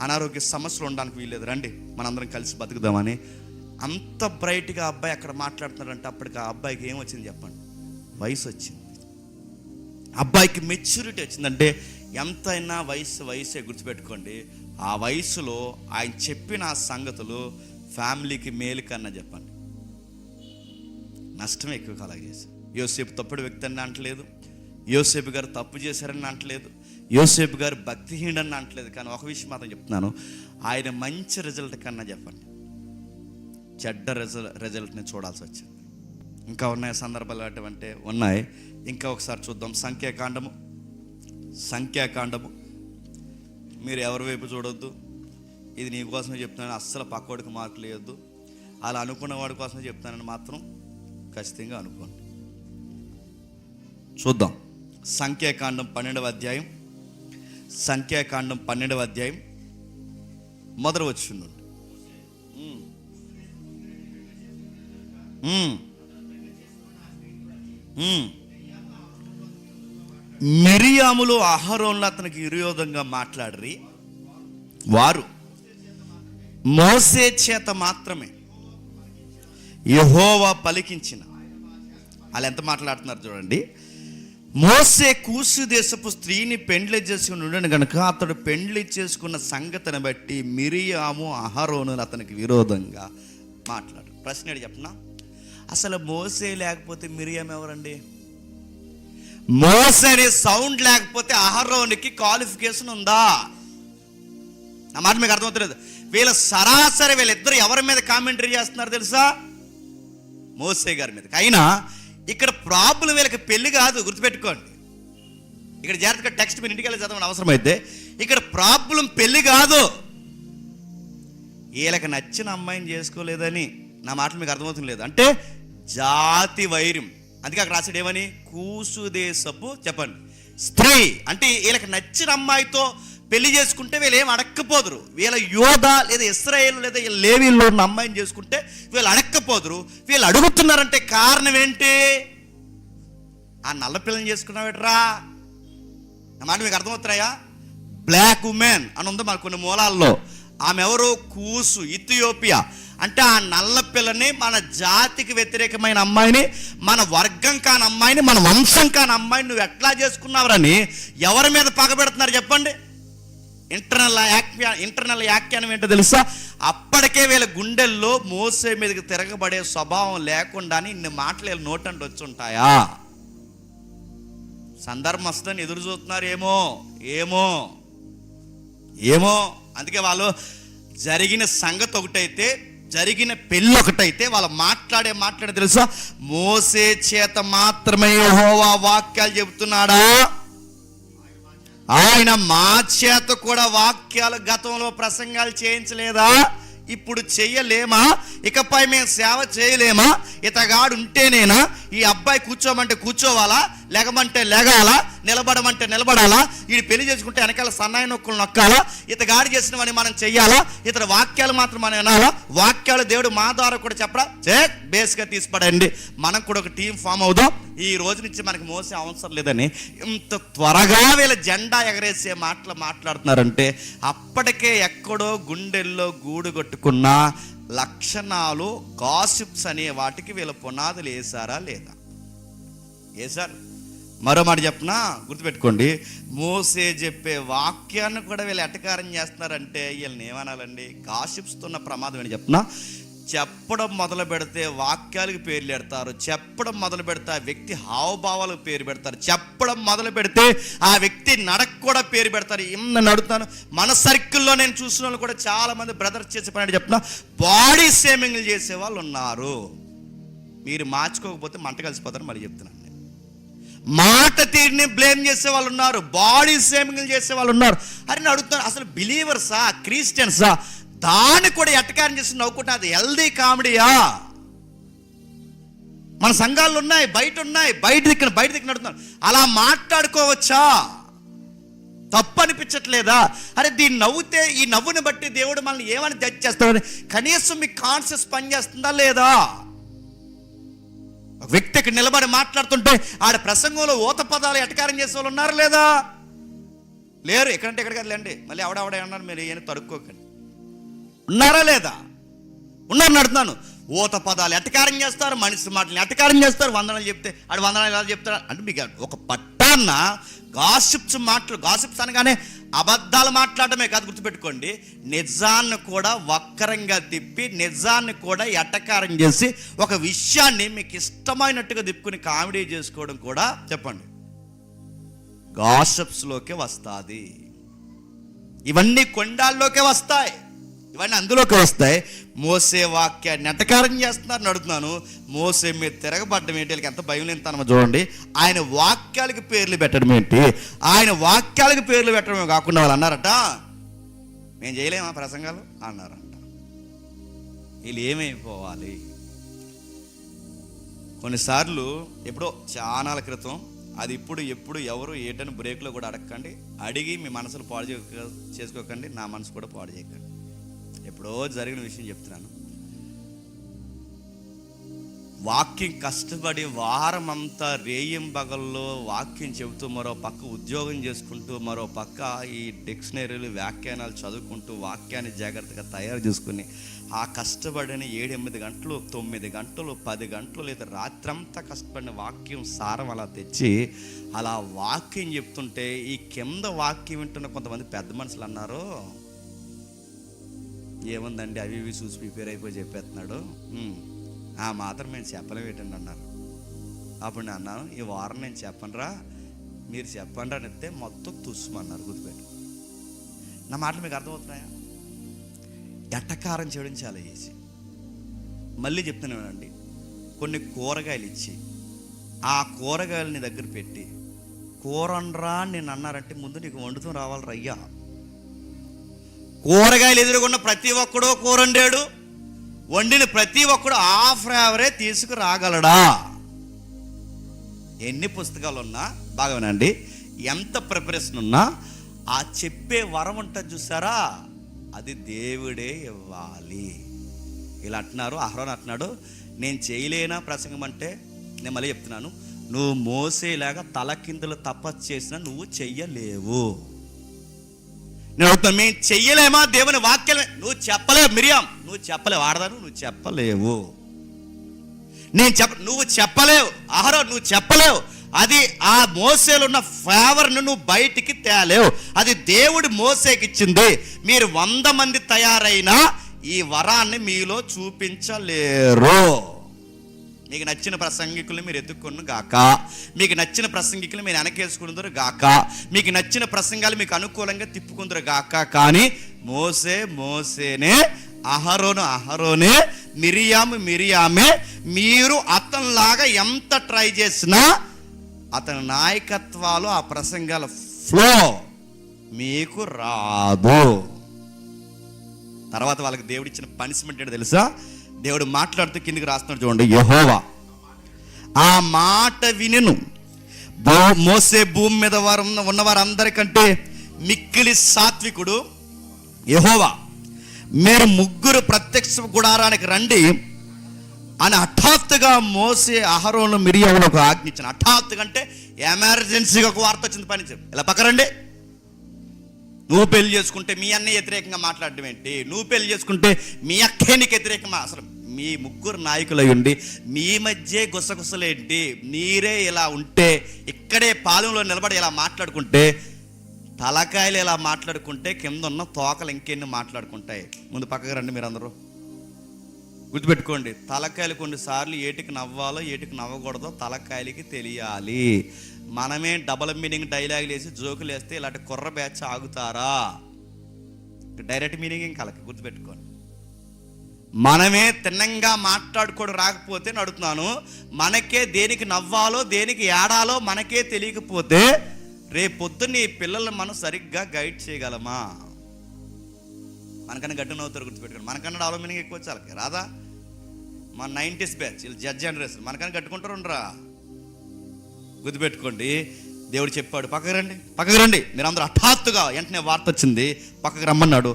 అనారోగ్య సమస్యలు ఉండడానికి వీల్లేదు, రండి మనందరం కలిసి బతుకుదామని. అంత బ్రైట్గా అబ్బాయి అక్కడ మాట్లాడుతున్నాడంటే అప్పటికి ఆ అబ్బాయికి ఏమొచ్చింది చెప్పండి? వయసు వచ్చింది. అబ్బాయికి మెచ్యూరిటీ వచ్చిందంటే ఎంతైనా వయసే, గుర్తుపెట్టుకోండి. ఆ వయసులో ఆయన చెప్పిన ఆ సంగతులు ఫ్యామిలీకి మేలు కన్నా చెప్పండి నష్టమే ఎక్కువ కలగజేశారు. యోసేపు తప్పుడు వ్యక్తి అని అంటలేదు, యోసేపు గారు తప్పు చేశారని అంటలేదు, యోసేపు గారు భక్తిహీనని అంటలేదు. కానీ ఒక విషయం మాత్రం చెప్తున్నాను, ఆయన మంచి రిజల్ట్ కన్నా చెప్పండి చెడ్డ రిజల్ట్ని చూడాల్సి వచ్చింది. ఇంకా ఉన్నాయి సందర్భాలు అటువంటి ఉన్నాయి. ఇంకా ఒకసారి చూద్దాం. సంఖ్యాకాండము. మీరు ఎవరి వైపు చూడొద్దు, ఇది నీ కోసమే చెప్తున్నాను, అస్సలు పక్కోడికి మార్కులు వేయొద్దు. అలా అనుకున్న వాడి కోసమే చెప్తానని మాత్రం ఖచ్చితంగా అనుకోండి. చూద్దాం. సంఖ్యాకాండం 12వ అధ్యాయం. సంఖ్యాకాండం 12వ అధ్యాయం మొదలు వచ్చిండు. మిరియాములు అహరోన్లు అతనికి విరోధంగా మాట్లాడరి, వారు మోసే చేత మాత్రమే యెహోవా పలికించిన. వాళ్ళు ఎంత మాట్లాడుతున్నారు చూడండి. మోసే కూసు దేశపు స్త్రీని పెండ్లి చేసుకుని ఉండను కనుక అతడు పెండ్లి చేసుకున్న సంగతిని బట్టి మిరియాము అహరోనులు అతనికి విరోధంగా మాట్లాడు. ప్రశ్న చెప్పనా, అసలు మోసే లేకపోతే మిరియాం ఎవరండి? మోసే అనే సౌండ్ లేకపోతే అహరోనికి క్వాలిఫికేషన్ ఉందా? నా మాట మీకు అర్థమవుతలేదు. వీళ్ళిద్దరు ఎవరి మీద కామెంటరీ చేస్తున్నారు తెలుసా? మోసే గారి మీద. అయినా ఇక్కడ ప్రాబ్లం వీళ్ళకి పెళ్లి కాదు, గుర్తుపెట్టుకోండి. ఇక్కడ జాగ్రత్తగా టెక్స్ట్ మీరు ఇంటికి వెళ్ళి చదవడం అవసరమైతే. ఇక్కడ ప్రాబ్లం పెళ్లి కాదు, వీళ్ళకి నచ్చిన అమ్మాయిని చేసుకోలేదని. నా మాటలు మీకు అర్థమవుతుంది లేదు అంటే జాతి వైర్యం. అందుకే అక్కడ రాసాడు ఏమని, కూసుదేశపు చెప్పండి స్త్రీ. అంటే వీళ్ళకి నచ్చిన అమ్మాయితో పెళ్లి చేసుకుంటే వీళ్ళు ఏం అడక్కపోదురు. వీళ్ళ యోధ లేదా ఇశ్రాయేలు లేదా లేవీల్లో ఉన్న అమ్మాయిని చేసుకుంటే వీళ్ళు అడక్కపోదురు. వీళ్ళు అడుగుతున్నారంటే కారణం ఏంటి? ఆ నల్ల పిల్లని చేసుకున్నావేట్రా? నా మాట మీకు అర్థమవుతున్నాయా? బ్లాక్ ఉమెన్ అని ఉంది మన కొన్ని మూలాల్లో. ఆమె ఎవరు? కూసు, ఇథియోపియా. అంటే ఆ నల్ల పిల్లని, మన జాతికి వ్యతిరేకమైన అమ్మాయిని, మన వర్గం కాని అమ్మాయిని, మన వంశం కాని అమ్మాయిని నువ్వు ఎట్లా చేసుకున్నావని ఎవరి మీద పగబెడుతున్నారు చెప్పండి? ఇంటర్నల్ వ్యాఖ్యానం ఏంటో తెలుసా? అప్పటికే వీళ్ళ గుండెల్లో మోసే మీదకి తిరగబడే స్వభావం లేకుండానే ఇన్ని మాటలు వీళ్ళ నోటంటే వచ్చి ఉంటాయా? సందర్భం వస్తుందని ఎదురు చూస్తున్నారు ఏమో ఏమో ఏమో. అందుకే వాళ్ళు జరిగిన సంగతి ఒకటైతే జరిగిన పెళ్ళి ఒకటైతే వాళ్ళు మాట్లాడే తెలుసా, మోసే చేత మాత్రమే యెహోవా వాక్యాలు చెబుతున్నాడా, ఆయన మా చేత కూడా వాక్యాలు గతంలో ప్రసంగాలు చేయించలేదా, ఇప్పుడు చెయ్యలేమా, ఇకపై మేము సేవ చేయలేమా, ఇతగాడు ఉంటేనేనా, ఈ అబ్బాయి కూర్చోమంటే కూర్చోవాలా, లెగమంటే లెగాలా, నిలబడమంటే నిలబడాలా, ఈ పెళ్లి చేసుకుంటే వెనకాల సన్నాయి నొక్కులు నొక్కాలా, ఇతగాడు చేసినవని మనం చెయ్యాలా, ఇతర వాక్యాలు మాత్రం మనం వినాలా, వాక్యాలు దేవుడు మా ద్వారా కూడా చెప్పరా, బేస్గా తీసిపడండి, మనం కూడా ఒక టీం ఫామ్ అవుదాం, ఈ రోజు నుంచి మనకి మోసే అవసరం లేదని ఇంత త్వరగా వీళ్ళ జెండా ఎగరేసే మాటలు మాట్లాడుతున్నారంటే అప్పటికే ఎక్కడో గుండెల్లో గూడు కొట్టుకున్న లక్షణాలు, గాసిప్స్ అనే వాటికి వీళ్ళ పునాదులు వేసారా లేదా? వేసారు. మరో మాట చెప్పనా, గుర్తుపెట్టుకోండి, మోసే చెప్పే వాక్యాన్ని కూడా వీళ్ళు ఎటకారం చేస్తున్నారంటే వీళ్ళని ఏమనాలండి? గాసిప్స్తో ఉన్న ప్రమాదం అని చెప్పనా, చెప్పడం మొదలు పెడితే వాక్యాలకు పేర్లు పెడతారు, చెప్పడం మొదలు పెడితే ఆ వ్యక్తి హావభావాలకు పేరు పెడతారు, చెప్పడం మొదలు పెడితే ఆ వ్యక్తి నడక కూడా పేరు పెడతారు. ఏమన్నా అడుగుతాను, మన సర్కిల్లో నేను చూసిన వాళ్ళు కూడా చాలా మంది బ్రదర్స్ చేసే పని చెప్తున్నా, బాడీ షేమింగ్లు చేసే వాళ్ళు ఉన్నారు. మీరు మార్చుకోకపోతే మంట కలిసిపోతారు. మళ్ళీ చెప్తున్నాను, మాట తీరుని బ్లేమ్ చేసే వాళ్ళు ఉన్నారు, బాడీ షేమింగ్లు చేసే వాళ్ళు ఉన్నారు. అని నేను అడుగుతాను, అసలు బిలీవర్సా, క్రిస్టియన్సా, దాన్ని కూడా ఎట్టకారం చేసి నవ్వుకుంటే అది హెల్దీ కామెడీయా? మన సంఘాలు ఉన్నాయి, బయట దిక్కున అడుగుతున్నాను, అలా మాట్లాడుకోవచ్చా? తప్పు అనిపించట్లేదా? అరే దీన్ని నవ్వుతే, ఈ నవ్వుని బట్టి దేవుడు మనల్ని ఏమని జడ్జ్ చేస్తాడని కనీసం మీ కాన్షియస్ పనిచేస్తుందా లేదా? ఒక వ్యక్తికి నిలబడి మాట్లాడుతుంటే ఆడ ప్రసంగంలో ఊత పదాలు ఎటకారం చేసే వాళ్ళు ఉన్నారా లేదా? లేరు. ఎక్కడంటే ఎక్కడ కదలేండి, మళ్ళీ ఆవిడ అన్నారు, మీరు ఏమైనా తరుక్కోకండి. ఉన్నారా లేదా? ఉన్నారని అడుగుతున్నాను. ఊత పదాలు ఎటకారం చేస్తారు, మనిషి మాటలు ఎటకారం చేస్తారు, వందనాలు చెప్తే ఆడు వందనాలు ఎలా చెప్తారు అంటే మీకు ఒక పట్టాన్న గాసిప్స్ మాటలు. గాసిప్స్ అనగానే అబద్ధాలు మాట్లాడటమే కాదు, గుర్తుపెట్టుకోండి, నిజాన్ని కూడా వక్రంగా తిప్పి, నిజాన్ని కూడా ఎటకారం చేసి, ఒక విషయాన్ని మీకు ఇష్టమైనట్టుగా తిప్పుకుని కామెడీ చేసుకోవడం కూడా చెప్పండి గాసిప్స్లోకే వస్తుంది. ఇవన్నీ కొండాల్లోకే వస్తాయి, ఇవన్నీ అందులోకి వస్తాయి. మోసే వాక్యాన్ని ఎటకారం చేస్తున్నారని అడుగుతున్నాను. మోసే మీద తిరగబడ్డం ఏంటి? వీళ్ళకి ఎంత భయం లేని తనమో చూడండి. ఆయన వాక్యాలకి పేర్లు పెట్టడం ఏంటి? ఆయన వాక్యాలకి పేర్లు పెట్టడమే కాకుండా వాళ్ళు అన్నారట, మేము చేయలేమా ప్రసంగాలు అన్నారంట. వీళ్ళు ఏమైపోవాలి? కొన్నిసార్లు ఎప్పుడో చాలా క్రితం, అది ఇప్పుడు ఎప్పుడు ఎవరు ఏటని బ్రేక్లో కూడా అడగకండి, అడిగి మీ మనసును పాడు చేసుకోకండి, నా మనసు కూడా పాడు చేయకండి. ఎప్పుడో జరిగిన విషయం చెప్తున్నాను. వాక్యం కష్టపడి వారం అంతా రేయింబగల్లో వాక్యం చెబుతూ, మరో పక్క ఉద్యోగం చేసుకుంటూ, మరో పక్క ఈ డిక్షనరీలు వ్యాఖ్యానాలు చదువుకుంటూ, వాక్యాన్ని జాగ్రత్తగా తయారు చేసుకుని, ఆ కష్టపడిన 7-8 గంటలు, 9 గంటలు, 10 గంటలు, లేదా రాత్రంతా కష్టపడిన వాక్యం సారం అలా తెచ్చి అలా వాక్యం చెప్తుంటే, ఈ కింద వాక్యం వింటున్న కొంతమంది పెద్ద మనుషులు అన్నారు, ఏముందండి అవి ఇవి చూసి ప్రిపేర్ అయిపోయి చెప్పేస్తున్నాడు, ఆ మాత్రం మేము చెప్పలేము ఏంటండి అన్నారు. అప్పుడు నేను అన్నాను, ఈ వారం నేను చెప్పనురా, మీరు చెప్పండి అని చెప్తే మొత్తం తుస్సుమన్నారు. గుర్తుపెట్టు, నా మాటలు మీకు అర్థమవుతున్నాయా? ఎటకారం చేయడం చాలా ఈజీ. మళ్ళీ చెప్తున్నానండి, కొన్ని కూరగాయలు ఇచ్చి ఆ కూరగాయలని దగ్గర పెట్టి కూరండ్రా నేను అన్నారంటే ముందు నీకు వండుతూ రావాలి రయ్యా. కూరగాయలు ఎదురుకున్న ప్రతి ఒక్కడో కూర వండాడు, వండిన ప్రతి ఒక్కడు హాఫ్ యావరే తీసుకురాగలడా? ఎన్ని పుస్తకాలు ఉన్నా బాగా వినండి, ఎంత ప్రిపరేషన్ ఉన్నా ఆ చెప్పే వరం ఉంటుంది చూసారా, అది దేవుడే ఇవ్వాలి. ఇలా అంటున్నారు. అహరోన్ అంటున్నాడు, నేను చేయలేనా ప్రసంగం అంటే, నేను మళ్ళీ చెప్తున్నాను, నువ్వు మోసేలాగా తలకిందులు తపస్సు చేసినా నువ్వు చెయ్యలేవు. నేను అడుగుతాను, మేము చెయ్యలేమా దేవుని వాక్యమే? నువ్వు చెప్పలేవు. మిరియాం, నువ్వు చెప్పలేవు. ఆడదాను, నువ్వు చెప్పలేవు. నువ్వు చెప్పలేవు. అహరోన్, నువ్వు చెప్పలేవు. అది ఆ మోసేలో ఉన్న ఫేవర్ను నువ్వు బయటికి తేలేవు. అది దేవుడు మోసేకి ఇచ్చింది. మీరు 100 మంది తయారైనా ఈ వరాన్ని మీలో చూపించలేరు. మీకు నచ్చిన ప్రసంగికులు మీరు ఎత్తుకున్న గాక, మీకు నచ్చిన ప్రసంగికులు మీరు వెనకేసుకుందరు గాక, మీకు నచ్చిన ప్రసంగాలు మీకు అనుకూలంగా తిప్పుకుందరు గాక, కానీ మోసేనే అహరోనే, మిరియామే. మీరు అతనిలాగా ఎంత ట్రై చేసినా అతని నాయకత్వాలు, ఆ ప్రసంగాల ఫ్లో మీకు రాదు. తర్వాత వాళ్ళకి దేవుడు ఇచ్చిన పనిష్మెంట్ ఏంటో తెలుసా? దేవుడు మాట్లాడుతూ కిందికి రాస్తున్నాడు చూడండి, యెహోవా ఆ మాట వినెను, మోసే భూమి మీద ఉన్న వారందరికంటే మిక్కిలి సాత్వికుడు యెహోవా, మీరు ముగ్గురు ప్రత్యక్ష గుడారానికి రండి అని హఠాత్తుగా మోసే అహరోను మిరియాములకు ఆజ్ఞించిన. హఠాత్తుగా అంటే ఎమర్జెన్సీగా ఒక వార్త వచ్చింది, పని చెప్పి ఇలా పక్కరండి. నువ్వు పెళ్లి చేసుకుంటే మీ అన్నయ్య వ్యతిరేకంగా మాట్లాడడం ఏంటి? నువ్వు పెళ్లి చేసుకుంటే మీ అక్కే నీకు వ్యతిరేకంగా. అసలు మీ ముగ్గురు నాయకులై ఉండి మీ మధ్య గుసగుసలేంటి? మీరే ఇలా ఉంటే, ఇక్కడే పాలెంలో నిలబడి ఇలా మాట్లాడుకుంటే, తలకాయలు ఇలా మాట్లాడుకుంటే కింద ఉన్న తోకలు ఇంకెన్ని మాట్లాడుకుంటాయి. ముందు పక్కకు రండి మీరందరూ. గుర్తుపెట్టుకోండి, తలకాయలు కొన్నిసార్లు ఏటికి నవ్వాలో ఏటికి నవ్వకూడదో తలకాయలకి తెలియాలి. మనమే డబల్ మీనింగ్ డైలాగులు వేసి జోకులు వేస్తే ఇలాంటి కుర్ర బ్యాచ్ ఆగుతారా? డైరెక్ట్ మీనింగ్ ఇంకా కలకి. గుర్తుపెట్టుకోండి, మనమే తిన్నంగా మాట్లాడుకోవడం రాకపోతే నడుతున్నాను, మనకే దేనికి నవ్వాలో దేనికి ఏడాలో మనకే తెలియకపోతే రేపొద్దున్న ఈ పిల్లల్ని మనం సరిగ్గా గైడ్ చేయగలమా? మనకన్నా గట్టి నవ్వుతారు. గుర్తుపెట్టుకోండి, మనకన్నా డబల్ మీనింగ్ ఎక్కువ వచ్చి రాదా? మన 90s బ్యాచ్, వీళ్ళు జడ్జ్ జనరేషన్, మనకన్నా కట్టుకుంటారు ఉండరా? గుర్తుపెట్టుకోండి, దేవుడు చెప్పాడు పక్కకు రండి మీరందరూ. హఠాత్తుగా వెంటనే వార్త వచ్చింది, పక్కకు రమ్మన్నాడు.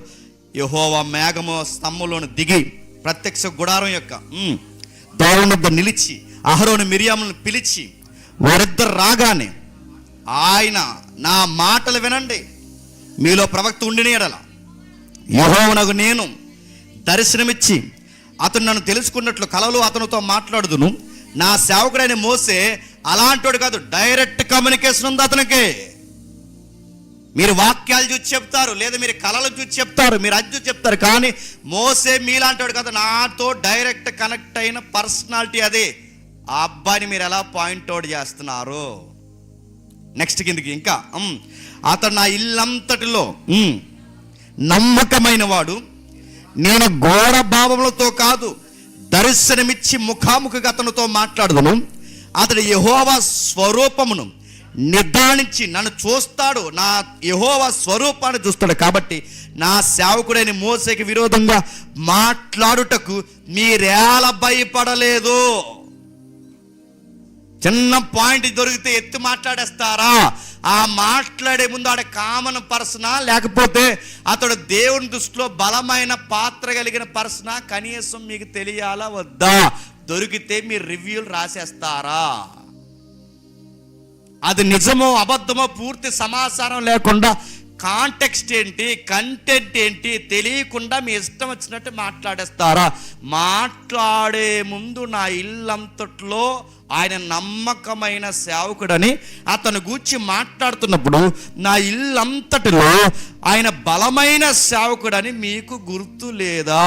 యెహోవా మేఘము స్తంభంలోని దిగి ప్రత్యక్ష గుడారం యొక్క ద్వారం వద్ద నిలిచి అహరోను మిరియాములను పిలిచి, వారిద్దరు రాగానే ఆయన, నా మాటలు వినండి, మీలో ప్రవక్త ఉండిన ఎడల యెహోవానగు నేను దర్శనమిచ్చి అతను నన్ను తెలుసుకున్నట్లు కలలు అతనితో మాట్లాడుదును. నా సేవకుడైన మోసే అలాంటోడు కాదు, డైరెక్ట్ కమ్యూనికేషన్ ఉంది అతనికి. మీరు వాక్యాలు చూసి చెప్తారు, లేదా మీరు కళలు చూసి చెప్తారు, మీరు అది చూసి చెప్తారు, కానీ మోసే మీలాంటోడు కాదు, నాతో డైరెక్ట్ కనెక్ట్ అయిన పర్సనాలిటీ అదే. ఆ అబ్బాయిని మీరు ఎలా పాయింట్అవుట్ చేస్తున్నారు? నెక్స్ట్ కిందికి ఇంకా, అతడు నా ఇల్లంతటిలో నమ్మకమైన వాడు, నేను ఘోర భావములతో కాదు దర్శనమిచ్చి ముఖాముఖిగా అతనితో మాట్లాడుదును. అతడు యెహోవా స్వరూపమును నిర్ధారించి నన్ను చూస్తాడు, నా యెహోవా స్వరూపాన్ని చూస్తాడు. కాబట్టి నా సేవకుడైన మోసేకి విరోధంగా మాట్లాడుటకు మీరేలా భయపడలేదు? చిన్న పాయింట్ దొరికితే ఎత్తి మాట్లాడేస్తారా? ఆ మాట్లాడే ముందు ఆడ కామన్ పర్సనా, లేకపోతే అతడు దేవుని దృష్టిలో బలమైన పాత్ర కలిగిన పర్సనా? కనీసం మీకు తెలియాలా వద్దా? దొరికితే మీరు రివ్యూలు రాసేస్తారా? అది నిజమో అబద్ధమో పూర్తి సమాచారం లేకుండా కాంటెక్స్ట్ ఏంటి, కంటెంట్ ఏంటి తెలియకుండా మీ ఇష్టం వచ్చినట్టు మాట్లాడేస్తారా? మాట్లాడే ముందు నా ఇల్లంతట్లో ఆయన నమ్మకమైన సేవకుడని అతను గూర్చి మాట్లాడుతున్నప్పుడు నా ఇల్లంతటిలో ఆయన బలమైన సేవకుడని మీకు గుర్తు లేదా?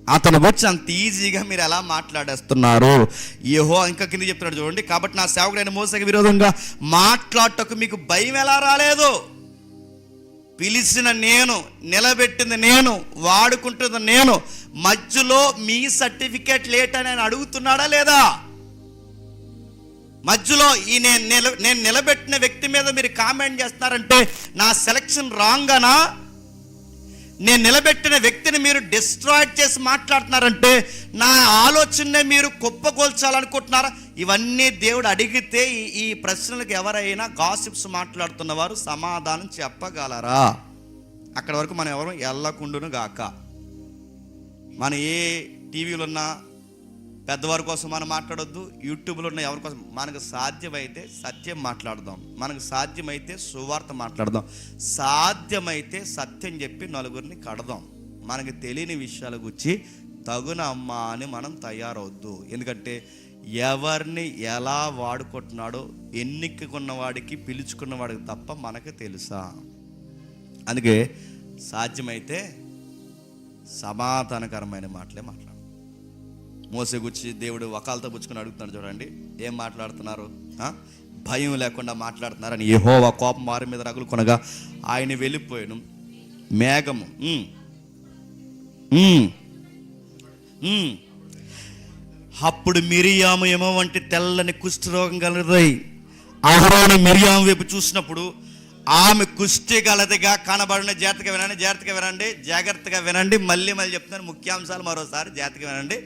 అతను వచ్చి అంత ఈజీగా మీరు ఎలా మాట్లాడేస్తున్నారు? ఇంకా కింద చెప్తున్నాడు చూడండి, కాబట్టి నా సేవకుడైన మోసేకి విరోధంగా మాట్లాడటకు మీకు భయం ఎలా రాలేదు? పిలిచిన నేను, నిలబెట్టింది నేను, వాడుకుంటుంది నేను, మధ్యలో మీ సర్టిఫికేట్ లేట్ అని ఆయన అడుగుతున్నాడా లేదా? మధ్యలో ఈ నేను నిలబెట్టిన వ్యక్తి మీద మీరు కామెంట్ చేస్తున్నారంటే నా సెలక్షన్ రాంగ్ అనా? నేను నిలబెట్టిన వ్యక్తిని మీరు డిస్ట్రాయ్ చేసి మాట్లాడుతున్నారంటే నా ఆలోచననే మీరు కుప్పగోల్చాలనుకుంటున్నారా? ఇవన్నీ దేవుడు అడిగితే ఈ ప్రశ్నలకు ఎవరైనా గాసిప్స్ మాట్లాడుతున్న వారు సమాధానం చెప్పగలరా? అక్కడ వరకు మనం ఎవరు ఎల్లకుండును గాక. మన ఏ టీవీలో ఉన్న పెద్దవారి కోసం మనం మాట్లాడొద్దు, యూట్యూబ్లో ఉన్న ఎవరి కోసం. మనకు సాధ్యమైతే సత్యం మాట్లాడదాం, మనకు సాధ్యమైతే సువార్త మాట్లాడదాం, సాధ్యమైతే సత్యం చెప్పి నలుగురిని కడదాం. మనకు తెలియని విషయాల గురించి తగున అమ్మ అని మనం తయారవద్దు. ఎందుకంటే ఎవరిని ఎలా వాడుకుంటున్నాడో ఎన్నికకున్న వాడికి, పిలుచుకున్న వాడికి తప్ప మనకు తెలుసా? అందుకే సాధ్యమైతే సమాధానకరమైన మాటలే మాట్లాడు. మోసే గుచ్చి దేవుడు వకాలతో పుచ్చుకొని అడుగుతున్నాడు చూడండి, ఏం మాట్లాడుతున్నారు? భయం లేకుండా మాట్లాడుతున్నారని. యెహోవా కోపం వారి మీద రగులుకొనగా ఆయన వెళ్ళిపోయాను. మేఘము ఉమ్, ఉమ్. అప్పుడు మిరియాము ఏమో వంటి తెల్లని కుష్ఠరోగం కలదై అహరోను మిరియాము వైపు చూసినప్పుడు ఆమె కుష్టి గలదిగా కనబడిన. జాగ్రత్తగా వినండి. మళ్ళీ చెప్తున్నాను ముఖ్యాంశాలు మరోసారి జాగ్రత్తగా వినండి.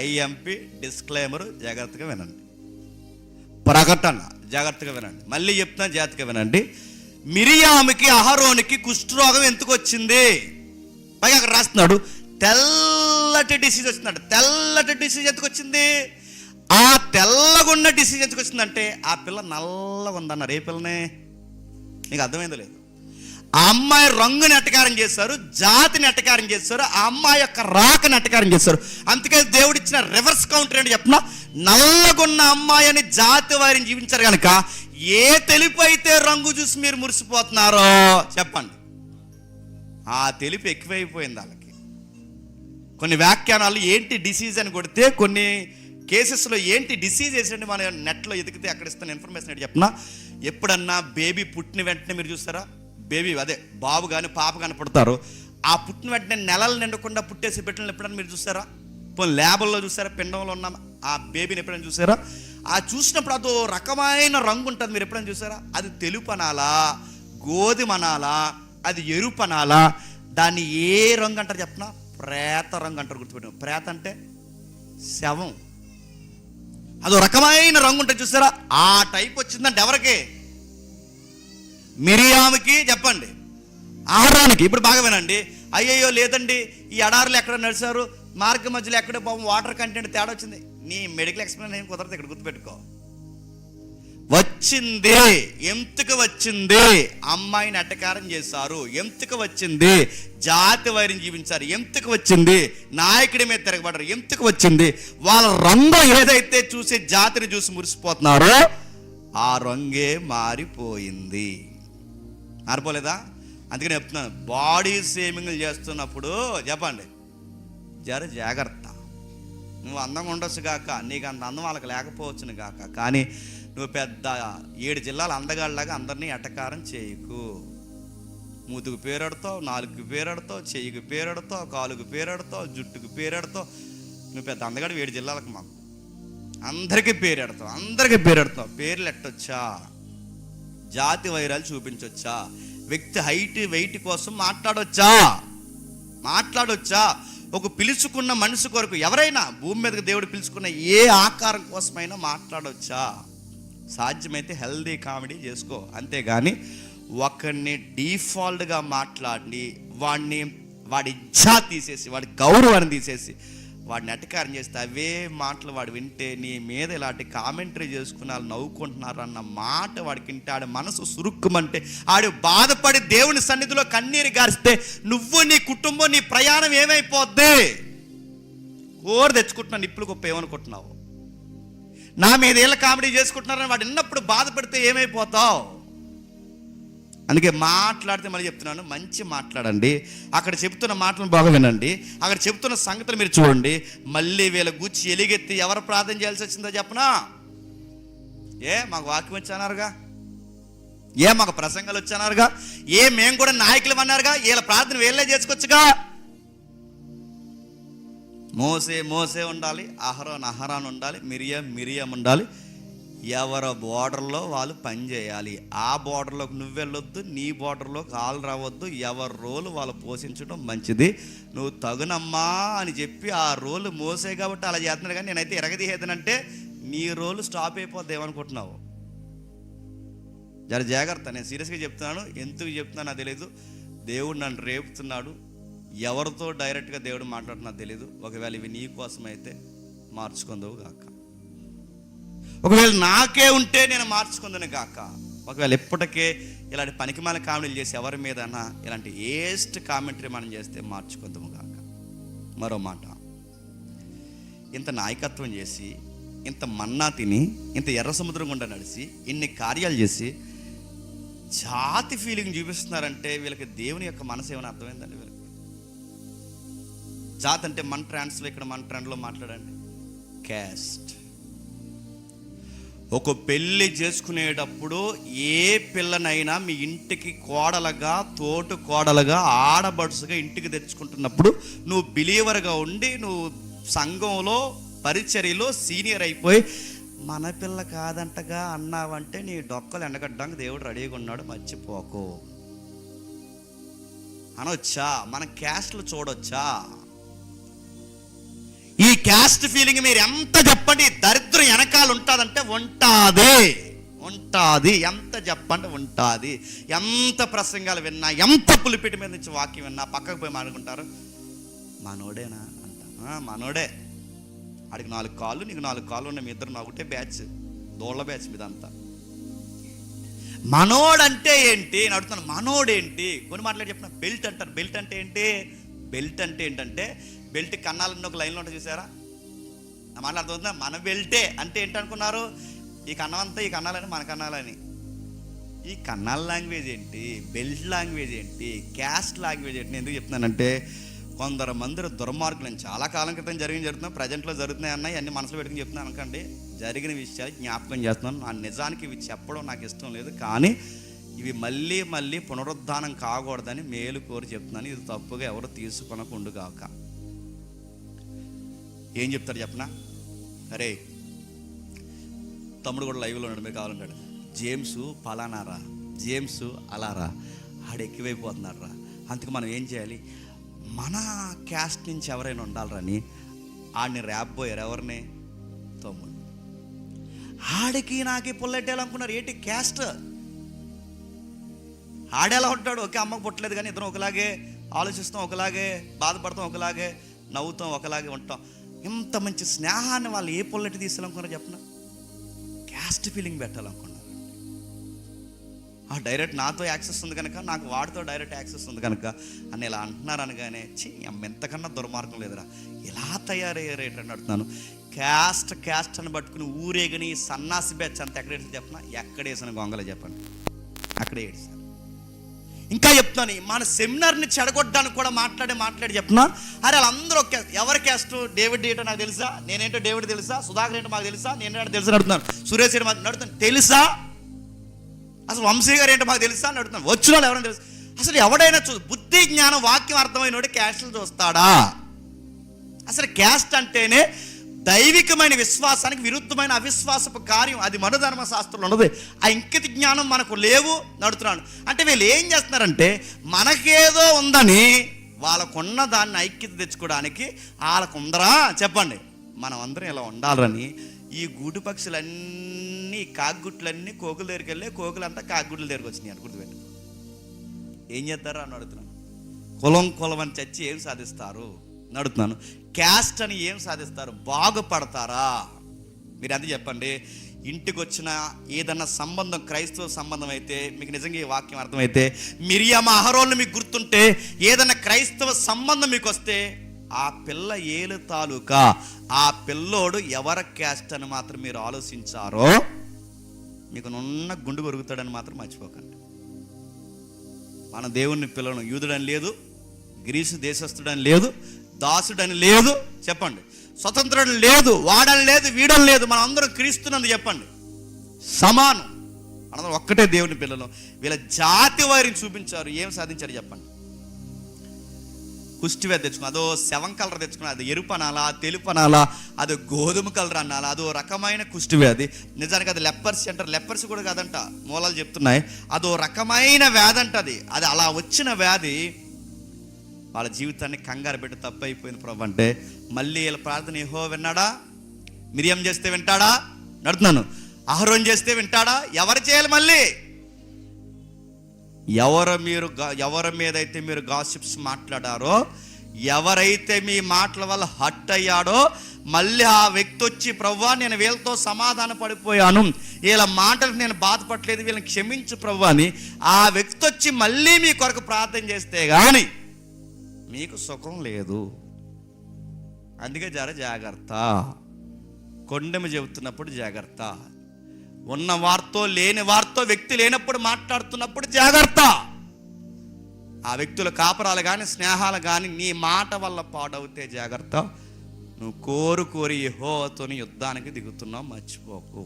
ఐఎంపి డిస్క్లైమర్, జాగ్రత్తగా వినండి. ప్రకటన, జాగ్రత్తగా వినండి. మళ్ళీ చెప్తున్నాను, జాగ్రత్తగా వినండి. మిరియాముకి అహరోనికి కుష్ఠరోగం ఎందుకు వచ్చింది? పైగా అక్కడ రాస్తున్నాడు తెల్లటి డిసీజ్ వచ్చిందంట. తెల్లటి డిసీజ్ ఎందుకు వచ్చింది? ఆ తెల్లగున్న డిసీజ్ ఎందుకు వచ్చిందంటే ఆ పిల్ల నల్లగా ఉందన్నారు. ఏ పిల్లనే? నీకు అర్థమైందో లేదు. ఆ అమ్మాయి రంగుని ఎట్టకారం చేశారు, జాతిని ఎట్టకారం చేశారు, ఆ అమ్మాయి యొక్క రాకని ఎట్టకారం చేశారు. అందుకే దేవుడు ఇచ్చిన రివర్స్ కౌంటర్ ఏంటి చెప్పిన, నల్లగున్న అమ్మాయి అని జాతి వారిని జీవించారు కనుక ఏ తెలుపు అయితే రంగు చూసి మీరు మురిసిపోతున్నారో చెప్పండి, ఆ తెలుపు ఎక్కువైపోయింది వాళ్ళకి. కొన్ని వ్యాఖ్యానాలు ఏంటి డిసీజ్ అని కొడితే, కొన్ని కేసెస్లో ఏంటి డిసీజ్ వేసండి మన నెట్లో ఎదిగితే అక్కడ ఇస్తున్న ఇన్ఫర్మేషన్ ఏంటి చెప్పిన, ఎప్పుడన్నా బేబీ పుట్టిన వెంటనే మీరు చూస్తారా, బేబీ అదే బాబు కానీ పాప కానీ పుడతారు, ఆ పుట్టిన వెంటనే నెలలు నిండకుండా పుట్టేసి బిడ్డలను ఎప్పుడన్నా మీరు చూసారా? పోనీ ల్యాబుల్లో చూసారా? పిండంలో ఉన్న ఆ బేబీని ఎప్పుడైనా చూసారా? ఆ చూసినప్పుడు అదో రకమైన రంగు ఉంటుంది. మీరు ఎప్పుడైనా చూసారా? అది తెలుపు అనాలా, గోధుమ అనాలా, అది ఎరుపు అనాలా? దాన్ని ఏ రంగు అంటారు చెప్పనా? ప్రేత రంగు అంటారు. గుర్తుపెట్టాను. ప్రేత అంటే శవం. అదో రకమైన రంగు ఉంటుంది చూసారా? ఆ టైప్ వచ్చిందంటే ఎవరికి? మిరియాముకి. చెప్పండి, అహరోనుకి. ఇప్పుడు బాగా వినండి. అయ్యయ్యో లేదండి, ఈ ఎడారులు ఎక్కడ నడిచారు, మార్గ మధ్యలో ఎక్కడో పాపం వాటర్ కంటెంట్ తేడా వచ్చింది. నీ మెడికల్ ఎక్స్ప్లెయిన్ ఏం కుదరదు ఇక్కడ, గుర్తుపెట్టుకో. వచ్చింది, ఎంతకు వచ్చింది? అమ్మాయిని అట్టకారం చేశారు, ఎంతకు వచ్చింది? జాతి వైరం జీవించారు, ఎంతకు వచ్చింది? నాయకుడి మీద తిరగబడ్డారు, ఎంతకు వచ్చింది? వాళ్ళ రంగు ఏదైతే చూసి జాతిని చూసి మురిసిపోతున్నారో ఆ రంగే మారిపోయింది. మారిపోలేదా? అందుకని చెప్తున్నాను, బాడీ షేమింగ్లు చేస్తున్నప్పుడు చెప్పండి జాగ్రత్త. నువ్వు అందంగా ఉండొచ్చు కాక, నీకు అంత అందం వాళ్ళకి లేకపోవచ్చును కాక, కానీ నువ్వు పెద్ద 7 జిల్లాల అందగాళ్ళలాగా అందరినీ ఎటకారం చేయకు. మూతుకు పేరెడతావు, నాలుగుకి పేరెడతావు, చెయ్యికి పేరెడతావు, కాలుకు పేరెడతావు, జుట్టుకు పేరెడతావు. నువ్వు పెద్ద అందగాడు 7 జిల్లాలకు, మాకు అందరికీ పేరెడతావు, అందరికీ పేరెడతావు. పేర్లు ఎట్టొచ్చా? జాతి వైరాలు చూపించొచ్చా? వ్యక్తి హైట్ వెయిట్ కోసం మాట్లాడొచ్చా? ఒక పిలుచుకున్న మనిషి కొరకు ఎవరైనా భూమి మీదకి దేవుడు పిలుచుకున్న ఏ ఆకారం కోసమైనా మాట్లాడొచ్చా? సాధ్యమైతే హెల్దీ కామెడీ చేసుకో, అంతేగాని ఒకరిని డిఫాల్ట్గా మాట్లాడి వాడి ఇజ్జా తీసేసి, వాడి గౌరవాన్ని తీసేసి వాడిని అటకారం చేస్తే అవే మాటలు వాడు వింటే నీ మీద ఇలాంటి కామెంటరీ చేసుకుని వాళ్ళు నవ్వుకుంటున్నారు అన్న మాట వాడికి వింటే ఆడి మనసు సురుక్కుమంటే, ఆడు బాధపడి దేవుని సన్నిధిలో కన్నీరు గారిస్తే నువ్వు, నీ కుటుంబం, నీ ప్రయాణం ఏమైపోద్ది? కోరు తెచ్చుకుంటున్నాను నిప్పులు గొప్ప ఏమనుకుంటున్నావు? నా మీద ఏళ్ళ కామెడీ చేసుకుంటున్నారని వాడు విన్నప్పుడు బాధపడితే ఏమైపోతావు? అందుకే మాట్లాడితే మళ్ళీ చెప్తున్నాను, మంచి మాట్లాడండి. అక్కడ చెప్తున్న మాటలను బాగా వినండి. అక్కడ చెప్తున్న సంగతులు మీరు చూడండి. మళ్ళీ వీళ్ళ గుచ్చి ఎలిగెత్తి ఎవరు ప్రార్థన చేయాల్సి వచ్చిందో చెప్పనా? మాకు వాక్యం వచ్చానారుగా, మాకు ప్రసంగాలు వచ్చానారుగా, మేము కూడా నాయకులు అన్నారుగా, వీళ్ళ ప్రార్థన వీళ్ళే చేసుకోవచ్చుగా. మోసే ఉండాలి, అహరోన్ ఉండాలి, మిరియం ఉండాలి. ఎవరి బోర్డర్లో వాళ్ళు పని చేయాలి. ఆ బోర్డర్లోకి నువ్వు వెళ్ళొద్దు, నీ బోర్డర్లోకి వాళ్ళు రావద్దు. ఎవరి రోలు వాళ్ళు పోషించడం మంచిది. నువ్వు తగునమ్మా అని చెప్పి ఆ రోలు మోసే కాబట్టి అలా చేస్తున్నాడు. కానీ నేనైతే ఎరగదీసేదనంటే నీ రోలు స్టాప్ అయిపోద్ది. ఏమనుకుంటున్నావు? జాగ్రత్త. నేను సీరియస్గా చెప్తున్నాను. ఎందుకు చెప్తున్నాను నాకు తెలియదు. దేవుడు నన్ను రేపుతున్నాడు. ఎవరితో డైరెక్ట్గా దేవుడు మాట్లాడుతున్నా తెలియదు. ఒకవేళ ఇవి నీ కోసమైతే మార్చుకుందావు గాక, ఒకవేళ నాకే ఉంటే నేను మార్చుకుందును గాక, ఒకవేళ ఎప్పటికే ఇలాంటి పనికిమాల కామెంటరీలు చేసి ఎవరి మీదన్నా ఇలాంటి ఏస్ట్ కామెంటరీ మనం చేస్తే మార్చుకుందాము గాక. మరో మాట, ఇంత నాయకత్వం చేసి, ఇంత మన్నా తిని, ఇంత ఎర్ర సముద్రం గుండా నడిచి, ఇన్ని కార్యాలు చేసి జాతి ఫీలింగ్ చూపిస్తున్నారంటే వీళ్ళకి దేవుని యొక్క మనసు ఏమైనా అర్థమైందండి? వీళ్ళకి జాతి అంటే మన ట్రాండ్స్లో, ఇక్కడ మన ట్రెండ్లో మాట్లాడండి, క్యాస్ట్. ఒక పెళ్ళి చేసుకునేటప్పుడు ఏ పిల్లనైనా మీ ఇంటికి కోడలుగా, తోటు కోడలుగా, ఆడబడుసుగా ఇంటికి తెచ్చుకుంటున్నప్పుడు నువ్వు బిలీవర్గా ఉండి నువ్వు సంఘంలో పరిచర్యలో సీనియర్ అయిపోయి మన పిల్ల కాదంటగా అన్నావంటే నీ డొక్కలు ఎండగడ్డానికి దేవుడు రెడీగా ఉన్నాడు, మర్చిపోకు అనొచ్చా? మన క్యాస్ట్లు చూడొచ్చా? ఈ క్యాస్ట్ ఫీలింగ్ మీరు ఎంత చెప్పండి, దరిద్రం వెనకాల ఉంటుందంటే ఉంటుంది. ఎంత చెప్పండి ఉంటుంది. ఎంత ప్రసంగాలు విన్నా, ఎంత పులిపిటి మీద నుంచి వాక్యం విన్నా పక్కకు పోయి మాట్లాడుకుంటారు, మనోడేనా అంట. మనోడే, ఆడికి 4 కాళ్ళు నీకు 4 కాళ్ళు ఉన్నాయి, మీ ఇద్దరు ఒకటే బ్యాచ్, దోళ్ళ బ్యాచ్ మీదంతా. మనోడంటే ఏంటి అని అడుగుతాను. మనోడేంటి? కొన్ని మాట్లాడి చెప్పిన బెల్ట్ అంటారు. బెల్ట్ అంటే ఏంటి? బెల్ట్ అంటే ఏంటంటే బెల్ట్ కన్నాలన్నీ ఒక లైన్లో ఉంటుంది, చూసారా? నా మాట్లాడుతుందా? మన బెల్టే అంటే ఏంటనుకున్నారు? ఈ కన్నం అంతా ఈ కన్నాలని మన కన్నాలని. ఈ కన్నాల లాంగ్వేజ్ ఏంటి? బెల్ట్ లాంగ్వేజ్ ఏంటి? క్యాస్ట్ లాంగ్వేజ్ ఏంటి? ఎందుకు చెప్తున్నానంటే కొందరు మంది దుర్మార్గులు, నేను చాలా కాలం క్రితం జరుగుతున్నాయి, ప్రజెంట్లో జరుగుతున్నాయి అన్నాయి, అన్ని మనసులో పెట్టుకుని చెప్తున్నాను అనుకోండి. జరిగిన విషయాలు జ్ఞాపకం చేస్తున్నాను. నా నిజానికి ఇవి చెప్పడం నాకు ఇష్టం లేదు, కానీ ఇవి మళ్ళీ మళ్ళీ పునరుద్ధానం కాకూడదని మేలు కోరి చెప్తున్నాను. ఇది తప్పుగా ఎవరు తీసుకొనకుండు కాక. ఏం చెప్తారు చెప్పనా? అరే తమ్ముడు కూడా లైవ్లో ఉన్నాడు, మీరు కావాలంటాడు, జేమ్స్ పలానారా, జేమ్స్ అలారా, ఆడు ఎక్కువైపోతున్నాడు రా, అందుకు మనం ఏం చేయాలి, మన క్యాస్ట్ నుంచి ఎవరైనా ఉండాలరని ఆడిని ర్యాప్ పోయారు. ఎవరిని? తమ్ముడు. ఆడికి నాకి పుల్లెట్టేయాలనుకున్నారు. ఏంటి క్యాస్ట్? ఆడేలా ఉంటాడు, ఒకే అమ్మకు పుట్టలేదు కానీ ఇద్దరం ఒకలాగే ఆలోచిస్తాం, ఒకలాగే బాధపడతాం, ఒకలాగే నవ్వుతాం, ఒకలాగే ఉంటాం. ఇంత మంచి స్నేహాన్ని వాళ్ళు ఏ పుల్లెట్టి తీసుకోవాలనుకున్నారు చెప్పిన? క్యాస్ట్ ఫీలింగ్ పెట్టాలనుకున్నారు. డైరెక్ట్ నాతో యాక్సెస్ ఉంది కనుక, నాకు వాడితో డైరెక్ట్ యాక్సెస్ ఉంది కనుక అని ఇలా అంటున్నారు అనగానే ఎంతకన్నా దుర్మార్గం లేదురా, ఇలా తయారయ్యారేటని అడుగుతున్నాను. క్యాస్ట్ అని పట్టుకుని ఊరేగని సన్నాసి బ్యాచ్ అంత ఎక్కడ వేసి చెప్పిన? ఎక్కడ వేసిన గొంగలే చెప్పండి, అక్కడే ఏడ్చాను. ఇంకా చెప్తాను, మన సెమినార్ని చెడగొట్టడానికి కూడా మాట్లాడి చెప్తున్నా. అరే వాళ్ళందరూ ఎవరి క్యాస్ట్? డేవిడ్ ఏంటో నాకు తెలుసా, నేనేంటో డేవిడ్ తెలుసా, సుధాకర్ ఏంటో మాకు తెలుసా, నేనేంటో తెలుసా అడుగుతున్నాను, సురేష్ ఏంటో మాకు నడుతున్నాను తెలుసా, అసలు వంశీ గారు ఏంటో మాకు తెలుసా అని అడుగుతున్నాను. వచ్చిన వాళ్ళు ఎవరైనా తెలుసు? అసలు ఎవడైనా బుద్ధి జ్ఞానం వాక్యం అర్థమైనోడు క్యాస్ట్లు చూస్తాడా? అసలు క్యాస్ట్ అంటేనే దైవికమైన విశ్వాసానికి విరుద్ధమైన అవిశ్వాసపు కార్యం. అది మనోధర్మశాస్త్రంలో ఉన్నది. ఆ ఇంకిత జ్ఞానం మనకు లేవు నడుతున్నాను అంటే వీళ్ళు ఏం చేస్తున్నారంటే మనకేదో ఉందని వాళ్ళకున్న దాన్ని ఐక్యత తెచ్చుకోవడానికి వాళ్ళకు ఉందరా చెప్పండి, మనం అందరం ఇలా ఉండాలని ఈ గూడు పక్షులన్నీ, కాకుగుట్లన్నీ కోకుల దగ్గరికి వెళ్ళి కోకులంతా కాకుగుడ్ల దగ్గరికి వచ్చినాయి అని గుర్తుపెట్టు. ఏం చేస్తారా అని అడుగుతున్నాను. కులం అని చచ్చి ఏం సాధిస్తారు నడుతున్నాను. క్యాస్ట్ అని ఏం సాధిస్తారు? బాగుపడతారా? మీరు అది చెప్పండి. ఇంటికి వచ్చిన ఏదన్నా సంబంధం క్రైస్తవ సంబంధం అయితే, మీకు నిజంగా ఈ వాక్యం అర్థమైతే, మిరియామ అహరోన్లు మీకు గుర్తుంటే, ఏదన్నా క్రైస్తవ సంబంధం మీకు వస్తే ఆ పిల్ల ఏలు తాలూకా ఆ పిల్లోడు ఎవరి క్యాస్ట్ అని మాత్రం మీరు ఆలోచించారో మీకు నున్న గుండు కొరుకుతాడని మాత్రం మర్చిపోకండి. మన దేవుణ్ణి పిల్లను యూదుడని లేదు, గ్రీసు దేశస్థుడని లేదు, దాసుడని లేదు చెప్పండి, స్వతంత్రుడని లేదు, వాడని లేదు, వీడని లేదు, మనం అందరం క్రీస్తునందు చెప్పండి సమానం. మనందరం ఒక్కటే దేవుని పిల్లలు. వీళ్ళ జాతి వారిని చూపించారు, ఏం సాధించారు చెప్పండి? కుష్టి వ్యాధి తెచ్చుకున్నా, అదో 7 కలర్ తెచ్చుకున్నా, అది ఎరుపు అనాలా, తెలుపు అనాలా, అది గోధుమ కలర్ అనాలా, అదో రకమైన కుష్టి వ్యాధి. నిజానికి అది లెప్పర్సీ అంటారు. లెప్పర్సీ కూడా కాదంట, మూలాలు చెప్తున్నాయి, అదో రకమైన వ్యాధి అంటది. అది అలా వచ్చిన వ్యాధి వాళ్ళ జీవితాన్ని కంగారు పెట్టి తప్పు అయిపోయింది ప్రభు అంటే, మళ్ళీ వీళ్ళ ప్రార్థన యెహోవా విన్నాడా? మిరియం చేస్తే వింటాడా? నడుతున్నాను. అహరోన్ చేస్తే వింటాడా? ఎవరు చేయాలి? మళ్ళీ ఎవరి మీదైతే మీరు గాసిప్స్ మాట్లాడారో, ఎవరైతే మీ మాటల వల్ల హట్ అయ్యాడో, మళ్ళీ ఆ వ్యక్తి వచ్చి ప్రభువా నేను వీళ్ళతో సమాధాన పడిపోయాను, వీళ్ళ మాటలకు నేను బాధపడలేదు, వీళ్ళని క్షమించు ప్రభు అని ఆ వ్యక్తి వచ్చి మళ్ళీ మీ కొరకు ప్రార్థన చేస్తే కానీ మీకు సుఖం లేదు. అందుకే జాగ్రత్త. కొండెము చెబుతున్నప్పుడు జాగ్రత్త. ఉన్న వారితో లేని వారితో, వ్యక్తి లేనప్పుడు మాట్లాడుతున్నప్పుడు జాగ్రత్త. ఆ వ్యక్తుల కాపరాలు కానీ స్నేహాలు కానీ నీ మాట వల్ల పాడవుతే జాగ్రత్త. నువ్వు కోరి యెహోవాతోని యుద్ధానికి దిగుతున్నావు, మర్చిపోకు.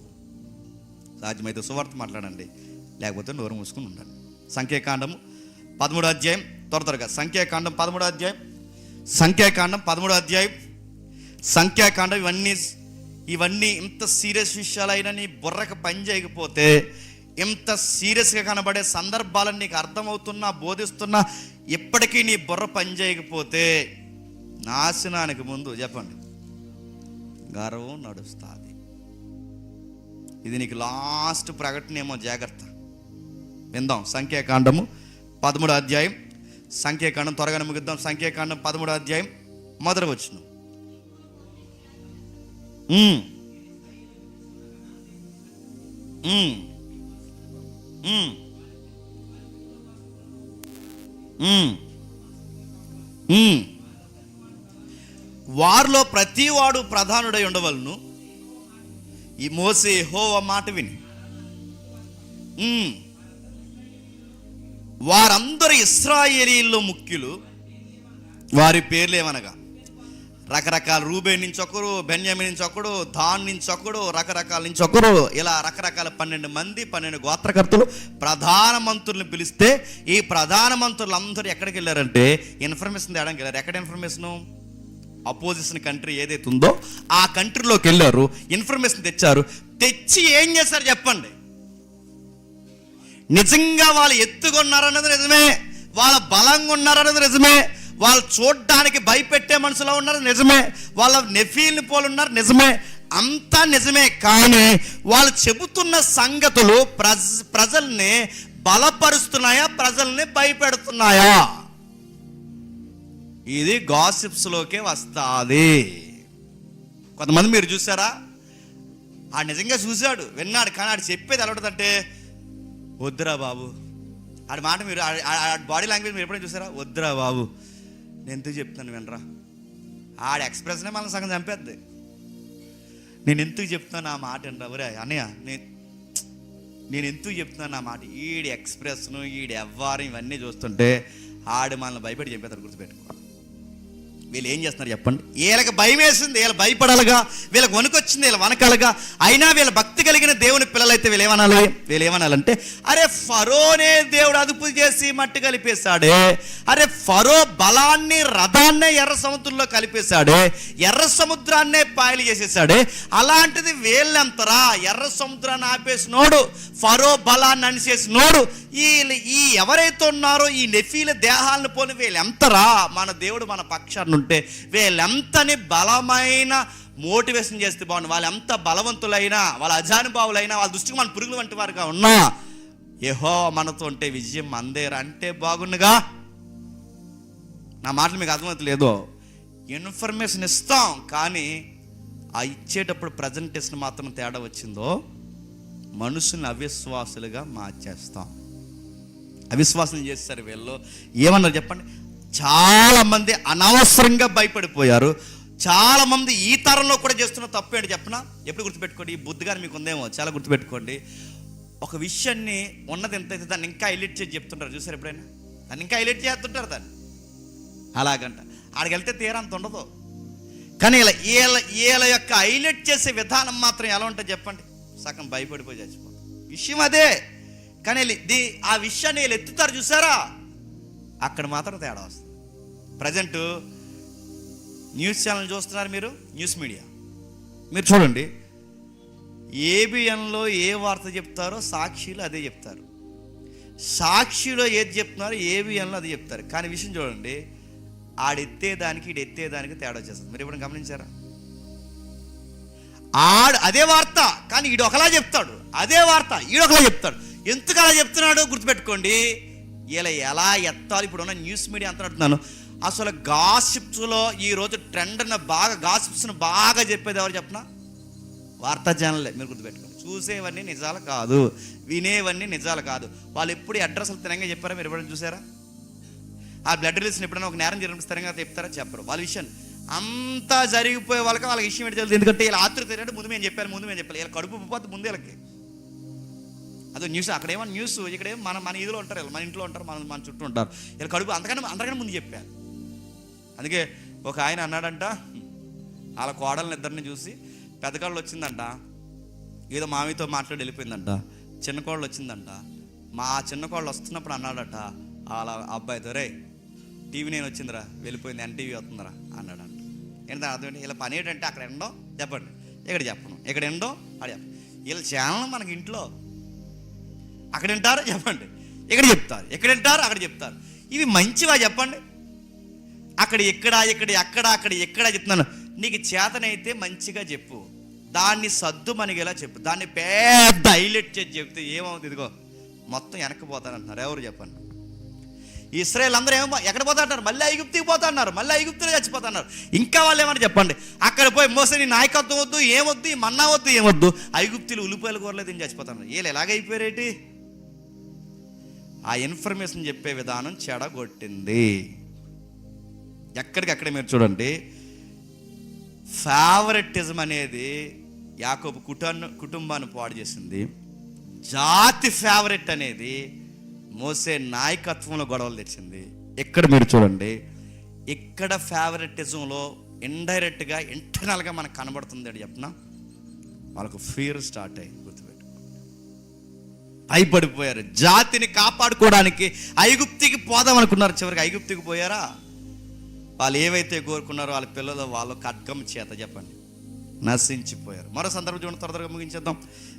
సాధ్యమైతే సువార్త మాట్లాడండి, లేకపోతే నోరు మూసుకుని ఉండండి. సంఖ్యాకాండము 13వ అధ్యాయం, త్వరగా సంఖ్యాకాండం 13వ అధ్యాయం, సంఖ్యాకాండం 13వ అధ్యాయం. సంఖ్యాకాండం ఇవన్నీ ఇంత సీరియస్ విషయాలైనా నీ బుర్రకు పని చేయకపోతే, ఇంత సీరియస్గా కనబడే సందర్భాలను నీకు అర్థమవుతున్నా, బోధిస్తున్నా, ఇప్పటికీ నీ బుర్ర పని చేయకపోతే నాశనానికి ముందు చెప్పండి గర్వం నడుస్తుంది. ఇది నీకు లాస్ట్ ప్రకటన ఏమో, జాగ్రత్త. విందాం. సంఖ్యాకాండము 13వ అధ్యాయం, సంఖ్యాకాండం త్వరగానే ముగిద్దాం. సంఖ్యాకాండం 13వ అధ్యాయం మొదటి వచనం. వారిలో ప్రతివాడు ప్రధానుడై ఉండవలను. ఈ మోసే యెహోవా మాట విని వారందరూ ఇశ్రాయేలీయుల్లో ముఖ్యులు. వారి పేర్లు ఏమనగా రకరకాల, రూబేన్ నుంచి ఒకరు, బెన్యామీన్ నుంచి ఒకడు, దాన్ నుంచి ఒకడు, రకరకాల నుంచి ఒకరు, ఇలా రకరకాల 12 మంది, 12 గోత్రకర్తలు ప్రధానమంత్రులను పిలిస్తే, ఈ ప్రధానమంత్రులు అందరూ ఎక్కడికి వెళ్ళారంటే ఇన్ఫర్మేషన్ తేడానికి వెళ్ళారు. ఎక్కడ ఇన్ఫర్మేషను? అపోజిషన్ కంట్రీ ఏదైతే ఉందో ఆ కంట్రీలోకి వెళ్ళారు, ఇన్ఫర్మేషన్ తెచ్చారు. తెచ్చి ఏం చేశారు చెప్పండి? నిజంగా వాళ్ళు ఎత్తుగా ఉన్నారన్నది నిజమే, వాళ్ళ బలంగా ఉన్నారన్నది నిజమే, వాళ్ళు చూడ్డానికి భయపెట్టే మనుషులు ఉన్నారు నిజమే, వాళ్ళ నెఫీల్ని పోలు ఉన్నారు నిజమే, అంతా నిజమే. కానీ వాళ్ళు చెబుతున్న సంగతులు ప్రజల్ని బలపరుస్తున్నాయా, ప్రజల్ని భయపెడుతున్నాయా? ఇది గాసిప్స్లోకే వస్తుంది. కొంతమంది మీరు చూసారా, ఆ నిజంగా చూశాడు, విన్నాడు, కానీ ఆడు చెప్పేది ఎలా ఉంటుందంటే, వద్దురా బాబు, ఆడి మాట మీరు బాడీ లాంగ్వేజ్ మీరు ఎప్పుడైనా చూసారా? వద్దురా బాబు, నేను ఎందుకు చెప్తున్నాను వినరా. ఆడి ఎక్స్ప్రెషనే మనల్ని సగం చంపేద్ది. నేను ఎందుకు చెప్తున్నాను ఆ మాట వినరా, ఒరే అన్నయ్య నేను ఎందుకు చెప్తున్నాను ఆ మాట. ఈడి ఎక్స్ప్రెషను, ఈడి ఎవ్వారం ఇవన్నీ చూస్తుంటే ఆడు మనల్ని భయపెట్టి చెప్పేస్తారు. గుర్తుపెట్టుకో. వీళ్ళు ఏం చేస్తున్నారు చెప్పండి? వీళ్ళకి భయం వేసింది, వీళ్ళు భయపడాలిగా, వీళ్ళకి వణుకొచ్చింది, వీళ్ళు వనకాలుగా. అయినా వీళ్ళ భక్తి కలిగిన దేవుని పిల్లలైతే వీళ్ళు ఏమనాలంటే, అరే ఫరోనే దేవుడు అదుపు చేసి మట్టి కలిపేశాడే, అరే ఫరో బలాన్ని, రథాన్నే ఎర్ర సముద్రంలో కలిపేశాడే, ఎర్ర సముద్రాన్నే పాయలు చేసేసాడే, అలాంటిది వీళ్ళంతరా? ఎర్ర సముద్రాన్ని ఆపేసినోడు, ఫరో బలాన్ని అణిచేసినోడు, ఈ ఎవరైతే ఉన్నారో ఈ నెఫీల దేహాలను పోని వీళ్ళెంతరా? మన దేవుడు మన పక్షాన్ని ఉంటే వీళ్ళెంతని బలమైన మోటివేషన్ చేస్తే బాగుండు. వాళ్ళు ఎంత బలవంతులైనా, వాళ్ళ అజానుభావులైనా, వాళ్ళ దృష్టికి మన పురుగులు వంటి వారుగా ఉన్నా, యెహోవా మనతో ఉంటే విజయం మందేరా అంటే బాగుండుగా. నా మాటలు మీకు అర్థమవుతలేదో? ఇన్ఫర్మేషన్ ఇస్తాం, కానీ ఆ ఇచ్చేటప్పుడు ప్రజెంటేషన్ మాత్రం తేడా వచ్చిందో మనుషుల్ని అవిశ్వాసులుగా మార్చేస్తాం. అవిశ్వాసం చేస్తారు వీళ్ళు. ఏమన్నారు చెప్పండి? చాలామంది అనవసరంగా భయపడిపోయారు. చాలామంది ఈ తరంలో కూడా చేస్తున్న తప్పు ఏంటి చెప్పనా? ఎప్పుడు గుర్తుపెట్టుకోండి, ఈ బుద్ధిగాని మీకు ఉందేమో, చాలా గుర్తుపెట్టుకోండి. ఒక విషయాన్ని ఉన్నది ఎంతైతే దాన్ని ఇంకా హైలైట్ చేసి చెప్తుంటారు. చూసారు ఎప్పుడైనా? దాన్ని ఇంకా హైలైట్ చేస్తుంటారు దాన్ని. అలాగంట ఆడికి వెళ్తే తీరంత ఉండదు. కానీ వీళ్ళ యొక్క హైలైట్ చేసే విధానం మాత్రం ఎలా ఉంటుంది చెప్పండి? సగం భయపడిపోయి చచ్చిపోతాం. విషయం అదే, కానీ ఆ విషయాన్ని వీళ్ళు ఎత్తుతారు చూసారా, అక్కడ మాత్రం తేడా వస్తుంది. ప్రజెంట్ న్యూస్ ఛానల్ చూస్తున్నారు మీరు, న్యూస్ మీడియా మీరు చూడండి. ఏబిఎన్లో ఏ వార్త చెప్తారో సాక్షిలో అదే చెప్తారు, సాక్షిలో ఏది చెప్తున్నారో ఏబిఎన్లో అదే చెప్తారు. కానీ విషయం చూడండి, ఆడెత్తేదానికి ఈడు ఎత్తేదానికి తేడా వచ్చేస్తుంది. మీరు ఎప్పుడైనా గమనించారా? అదే వార్త, కానీ ఈడు ఒకలా చెప్తాడు, అదే వార్త ఈడు ఒకలా చెప్తాడు. ఎందుకు అలా చెప్తున్నాడు గుర్తుపెట్టుకోండి. ఇలా ఎలా ఎత్తాలి? ఇప్పుడు ఉన్న న్యూస్ మీడియా అంతా అంటున్నాను, అసలు గాసిప్స్లో ఈరోజు ట్రెండ్ని బాగా, గాసిప్స్ని బాగా చెప్పేది ఎవరు చెప్పనా? వార్తా ఛానల్లే. మీరు గుర్తుపెట్టుకోండి. చూసేవన్నీ నిజాలు కాదు, వినేవన్నీ నిజాలు కాదు. వాళ్ళు ఎప్పుడు అడ్రస్లు తినంగా చెప్పారా? మీరు ఎప్పుడైనా చూసారా? ఆ బ్లడ్ రిలీజ్ని ఎప్పుడైనా ఒక నేరం జరిగిన స్థిరంగా చెప్తారా? చెప్పరు. వాళ్ళ విషయం అంతా జరిగిపోయే వాళ్ళకి విషయం ఏంటి తెలుసు. ఎందుకంటే ఇలా ఆతృత ఏంటంటే ముందు మేము చెప్పాలి, ఇలా కడుపు పోతే ముందు వీళ్ళకి అదో న్యూస్. అక్కడేమో న్యూస్, ఇక్కడేమో మన ఇదిలో ఉంటారు, మన ఇంట్లో ఉంటారు, మన చుట్టూ ఉంటారు. ఇలా కడుపు అందరికన్నా ముందు చెప్పారు. అందుకే ఒక ఆయన అన్నాడంట, వాళ్ళ కోడల్ని ఇద్దరిని చూసి పెద్ద కళ్ళు వచ్చిందంట, ఏదో మామితో మాట్లాడి వెళ్ళిపోయిందంట. చిన్న కోళ్ళు వచ్చిందంట. మా చిన్న కోళ్ళు వస్తున్నప్పుడు అన్నాడట అలా అబ్బాయితో, రే టీవీ నేను వచ్చిందిరా, వెళ్ళిపోయింది, ఎన్టీవీ వస్తుందిరా అన్నాడంట. ఏంటంటే అర్థం ఇలా పని ఏంటంటే అక్కడ ఎండో చెప్పండి, ఇక్కడ చెప్పను, ఇక్కడ ఎండో అక్కడ చెప్పండి. వీళ్ళ ఛానల్ మనకి ఇంట్లో అక్కడ వింటారు చెప్పండి, ఇక్కడ చెప్తారు, ఎక్కడ వింటారు అక్కడ చెప్తారు. ఇవి మంచివా చెప్పండి? అక్కడ ఎక్కడ ఇక్కడ ఎక్కడ అక్కడ ఎక్కడ చెప్తున్నాను. నీకు చేతనైతే మంచిగా చెప్పు, దాన్ని సద్దు మనకిలా చెప్పు. దాన్ని పెద్ద హైలైట్ చేసి చెప్తే ఏమవుతుంది? ఇదిగో మొత్తం వెనక్కిపోతానంటున్నారు. ఎవరు చెప్పండి? ఇశ్రాయేల్ అందరూ ఎక్కడ పోతాంటారు? మళ్ళీ ఐగుప్తికి పోతున్నారు, మళ్ళీ ఐగుప్తులు చచ్చిపోతున్నారు. ఇంకా వాళ్ళు ఏమని చెప్పండి? అక్కడ పోయి మోసని నాయకత్వం వద్దు, ఏమొద్దు, ఈ మన్నా వద్దు, ఏమొద్దు, ఐగుప్తులు ఉల్లిపాయలు కూరలేదు ఏం చచ్చిపోతున్నారు. వీళ్ళు ఎలాగైపోయారేటి? ఆ ఇన్ఫర్మేషన్ చెప్పే విధానం చెడగొట్టింది. ఎక్కడికక్కడ మీరు చూడండి, ఫేవరెటిజం అనేది యాకోబు కుటుంబాన్ని పాడు చేసింది. జాతి ఫేవరెట్ అనేది మోసే నాయకత్వంలో గొడవలు తెచ్చింది. ఇక్కడ మీరు చూడండి, ఇక్కడ ఫేవరెటిజంలో ఇండైరెక్ట్గా ఇంటర్నల్గా మనకు కనబడుతుంది అని చెప్పిన వాళ్ళకు ఫియర్ స్టార్ట్ అయ్యి గుర్తుపెట్టుకో, భయపడిపోయారు. జాతిని కాపాడుకోవడానికి ఐగుప్తికి పోదాం అనుకున్నారు. చివరికి ఐగుప్తికి పోయారా? వాళ్ళు ఏవైతే కోరుకున్నారో వాళ్ళ పిల్లలు వాళ్ళు ఖడ్గం చేత చెప్పండి నశించిపోయారు. మరో సందర్భం చూడండి, త్వరగా ముగించేద్దాం.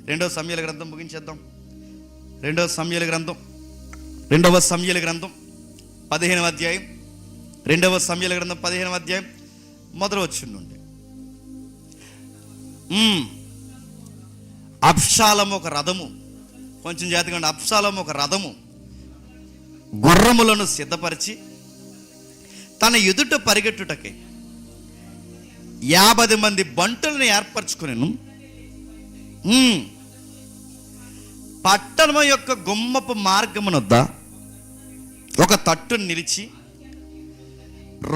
2వ సమూయేలు గ్రంథం ముగించేద్దాం. 2వ సమూయేలు గ్రంథం 15వ అధ్యాయం. 2వ సమూయేలు గ్రంథం 15వ అధ్యాయం మొదలు వచ్చిన నుండి. అబ్షాలోము ఒక రథము, కొంచెం జాతిగా అబ్షాలోము ఒక రథము గుర్రములను సిద్ధపరిచి తన ఎదుట పరిగెట్టుటకే 50 మంది బంటులను ఏర్పరచుకునేను. పట్టణము యొక్క గుమ్మపు మార్గమునొద్ద ఒక తట్టును నిలిచి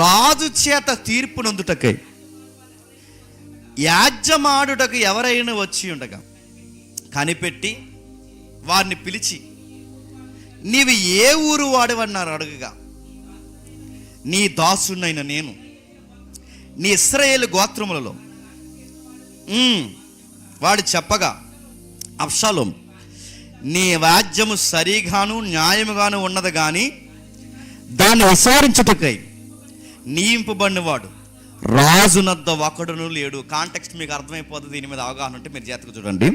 రాజు చేత తీర్పు నొందుటకై యాజ్యమాడుటకు ఎవరైనా వచ్చి ఉండగా కనిపెట్టి వారిని పిలిచి, నీవు ఏ ఊరు వాడివన్నారు అడుగుగా, నీ దాసునైన నేను నీ ఇశ్రాయేలు గోత్రములలో వాడు చెప్పగా, అబ్షాలోము నీ వాద్యము సరిగాను న్యాయముగాను ఉన్నది కానీ దాన్ని విచారించుటకై నియింపబడినవాడు రాజునద్ద ఒకడును లేడు. కాంటెక్స్ట్ మీకు అర్థమైపోతుంది. దీని మీద అవగాహన ఉంటే మీరు జాగ్రత్తగా చూడండి.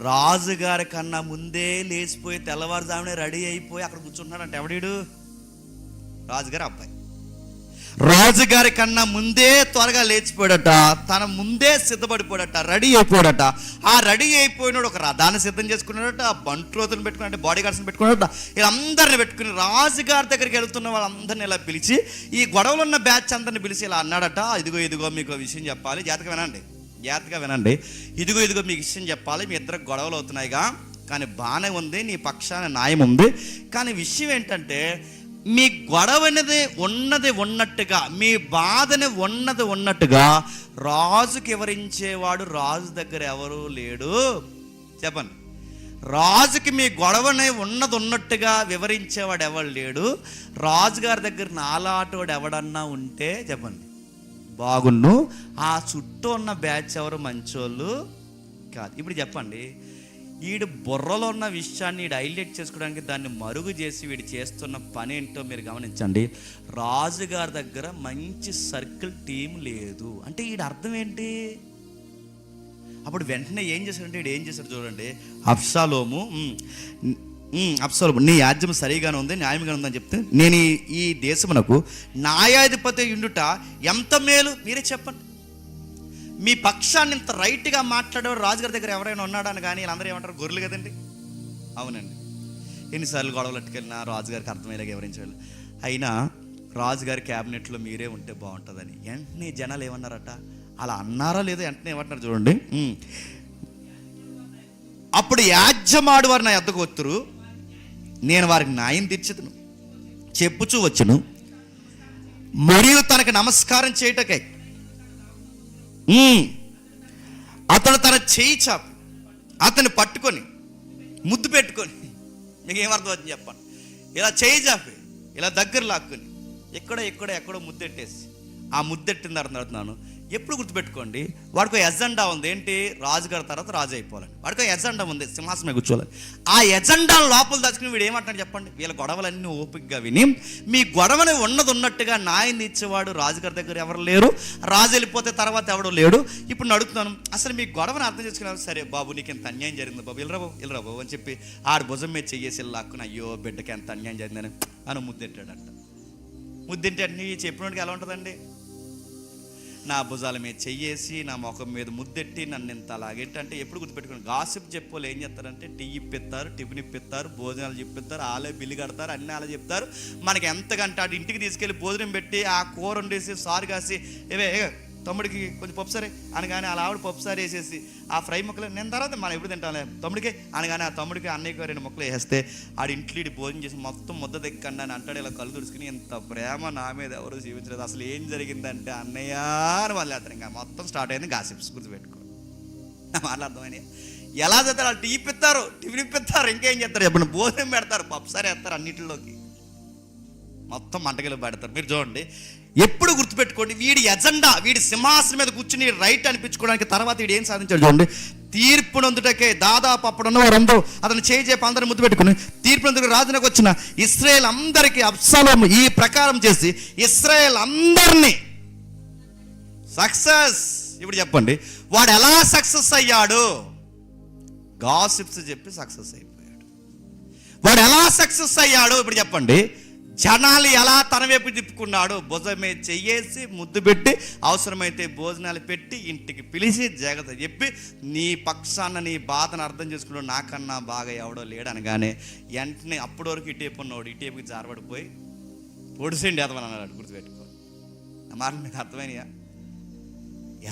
రాజుగారి కన్నా ముందే లేచిపోయి తెల్లవారుజామునే రెడీ అయిపోయి అక్కడ కూర్చుంటున్నాడంటే ఎవడీడు? రాజుగారి అబ్బాయి. రాజుగారి కన్నా ముందే త్వరగా లేచిపోయాడట, తన ముందే సిద్ధపడిపోయాడట, రెడీ అయిపోయాడట. ఆ రెడీ అయిపోయినాడు ఒక రథాన్ని సిద్ధం చేసుకున్నాడట, బంట్రోతులను పెట్టుకున్నాడు, బాడీ గార్డ్స్ని పెట్టుకున్నాడట. వీళ్ళందరిని పెట్టుకుని రాజుగారి దగ్గరికి వెళ్తున్న వాళ్ళందరినీ ఇలా పిలిచి, ఈ గొడవలు ఉన్న బ్యాచ్ అందరిని పిలిచి ఇలా అన్నాడట, ఇదిగో మీకు విషయం చెప్పాలి, జాగ్రత్తగా వినండి. ఇదిగో మీకు విషయం చెప్పాలి. మీ ఇద్దరు గొడవలు అవుతున్నాయిగా, కానీ బాగానే ఉంది, నీ పక్షాన న్యాయం ఉంది. కానీ విషయం ఏంటంటే, మీ గొడవ అనేది ఉన్నది ఉన్నట్టుగా, మీ బాధని ఉన్నది ఉన్నట్టుగా రాజుకి వివరించేవాడు రాజు దగ్గర ఎవరు లేడు. చెప్పండి, రాజుకి మీ గొడవని ఉన్నది ఉన్నట్టుగా వివరించేవాడు ఎవరు లేడు. రాజుగారి దగ్గర నాలాటోడు ఎవడన్నా ఉంటే చెప్పండి బాగుండు. ఆ చుట్టూ ఉన్న బ్యాచ్ ఎవరు మంచోళ్ళు కాదు. ఇప్పుడు చెప్పండి, వీడు బుర్రలో ఉన్న విషయాన్ని వీడు హైలైట్ చేసుకోవడానికి దాన్ని మరుగు చేసి వీడు చేస్తున్న పని ఏంటో మీరు గమనించండి. రాజుగారి దగ్గర మంచి సర్కిల్ టీం లేదు అంటే వీడి అర్థం ఏంటి? అప్పుడు వెంటనే ఏం చేశాడంటే, వీడు ఏం చేశాడు చూడండి. అబ్షాలోము నీ యాజ్యం సరిగానే ఉంది, న్యాయంగానే ఉందని చెప్తే, నేను ఈ దేశమునకు న్యాయాధిపతి ఉండుట ఎంత మేలు, మీరే చెప్పండి. మీ పక్షాన్ని ఇంత రైట్గా మాట్లాడేవాడు రాజుగారి దగ్గర ఎవరైనా ఉన్నాడని. కానీ వీళ్ళందరూ ఏమంటారు? గొర్రెలు కదండి. అవునండి, ఎన్నిసార్లు గొడవలు అట్టుకెళ్ళినా రాజుగారికి అర్థమయ్యేలాగా వివరించాడు. అయినా రాజుగారి క్యాబినెట్లో మీరే ఉంటే బాగుంటుందని. వెంటనే జనాలు ఏమన్నారట? అలా అన్నారా లేదో వెంటనే ఏమంటున్నారు చూడండి. అప్పుడు యాజ్యమాడు వారు నా యొద్దకు వత్తురు, నేను వారికి న్యాయం తీర్చుదును చెప్పుచూ వచ్చును, మరియు తనకు నమస్కారం చేయటకై అతను తన చేయి చాపి అతన్ని పట్టుకొని ముద్దు పెట్టుకొని, మీకు ఏమర్థం వచ్చింది చెప్పండి, ఇలా చేయి చాపి ఇలా దగ్గర లాక్కుని ఎక్కడో ముద్దెట్టేసి, ఆ ముద్దెట్టింది అర్థం అవుతున్నాను, ఎప్పుడు గుర్తుపెట్టుకోండి, వాడికి ఎజెండా ఉంది. ఏంటి? రాజుగారి తర్వాత రాజు అయిపోవాలని వాడికి ఎజెండా ఉంది, సింహాసనం కూర్చోవాలి. ఆ ఎజెండా లోపల దాచుకుని వీడు ఏమంటాడు చెప్పండి? వీళ్ళ గొడవలన్నీ ఓపికగా విని, మీ గొడవని ఉన్నట్టుగా న్యాయం ఇచ్చేవాడు రాజుగారి దగ్గర ఎవరు లేరు, రాజు వెళ్ళిపోతే తర్వాత ఎవడో లేడు. ఇప్పుడు అడుగుతున్నాను, అసలు మీ గొడవని అర్థం చేసుకున్నారు. సరే బాబు, నీకు ఎంత అన్యాయం జరిగింది బాబు, వెళ్ళరా బాబు అని చెప్పి ఆడు భుజం మీద చెయ్యేసి లాక్కుని, అయ్యో బిడ్డకి ఎంత అన్యాయం జరిగిందని అని ముద్దెట్టాడంట. ముద్దింటే నీ చెప్పినోడికి ఎలా ఉంటుందండి? నా భుజాల మీద చెయ్యేసి నా ముఖం మీద ముద్దెట్టి నన్ను ఇంత అలాగేంటంటే, ఎప్పుడు గుర్తుపెట్టుకుని గాసిప్ చెప్పోళ్ళు ఏం చేస్తారంటే, టీ ఇప్పిస్తారు, టిఫిన్ ఇప్పిస్తారు, భోజనాలు చెప్పిస్తారు, వాళ్ళే బిల్లు కడతారు, అన్నీ అలా చెప్తారు. మనకి ఎంతకంటే ఆడు ఇంటికి తీసుకెళ్ళి భోజనం పెట్టి ఆ కూర వండేసి సారు కాసి, ఏవే తమ్ముడికి కొంచెం పప్పుసారి అనగానే అలా ఆవిడ పప్పుసారి వేసేసి ఆ ఫ్రై ముక్కలు నేను తర్వాత మనం ఎప్పుడు తింటాను తమ్ముడికి అనగానే ఆ తమ్ముడికి అన్నయ్యకి 2 ముక్కలు వేస్తే ఆడు ఇంట్లో భోజనం చేసి మొత్తం ముద్ద దగ్గండి అని అంటాడు. ఇలా కళ్ళు తుడుచుకుని, ఎంత ప్రేమ నా మీద ఎవరు జీవించలేదు, అసలు ఏం జరిగిందంటే అన్నయ్య అని మాట్లాడతారు. ఇంకా మొత్తం స్టార్ట్ అయింది గాసిప్స్. గుర్తుపెట్టుకో, మాట్లాడదామని ఎలా చేస్తారు? వాళ్ళు టీ ఇప్పిస్తారు, టిఫిన్ ఇప్పిస్తారు, ఇంకేం చేస్తారు చెప్పండి? భోజనం పెడతారు, పప్పుసారి వేస్తారు అన్నింటిలోకి, మొత్తం మంటగలు పెడతారు. మీరు చూడండి, ఎప్పుడు గుర్తుపెట్టుకోండి, వీడి ఎజెండా, వీడి సింహాసనం మీద కూర్చుని రైట్ అనిపించుకోవడానికి తర్వాత వీడు ఏం సాధించాడు చూడండి. తీర్పునందుటకే దాదాపు అప్పుడున్న వారందరూ అతను చేపి అందరూ ముద్దు పెట్టుకుని తీర్పునందుకు రాజునకు వచ్చిన ఇశ్రాయేల్ అందరికీ అబ్షాలోము ఈ ప్రకారం చేసి ఇశ్రాయేల్ అందరినీ సక్సెస్. ఇప్పుడు చెప్పండి, వాడు ఎలా సక్సెస్ అయ్యాడు? గాసిప్స్ చెప్పి సక్సెస్ అయిపోయాడు. వాడు ఎలా సక్సెస్ అయ్యాడు? ఇప్పుడు చెప్పండి, జనాలు ఎలా తన వైపు తిప్పుకున్నాడు? భుజమే చెయ్యేసి ముద్దు పెట్టి అవసరమైతే భోజనాలు పెట్టి ఇంటికి పిలిచి జాగ్రత్త చెప్పి నీ పక్షాన నీ బాధను అర్థం చేసుకున్నాడు. నాకన్నా బాగా ఎవడో లేడనగానే వెంటనే అప్పటి వరకు ఇటేపు ఉన్నాడు, ఇటేపుకి జారబడిపోయి పొడిసేండి ఎదవని అన్నాడు. గుర్తుపెట్టుకో, నా మాట మీకు అర్థమైనయా?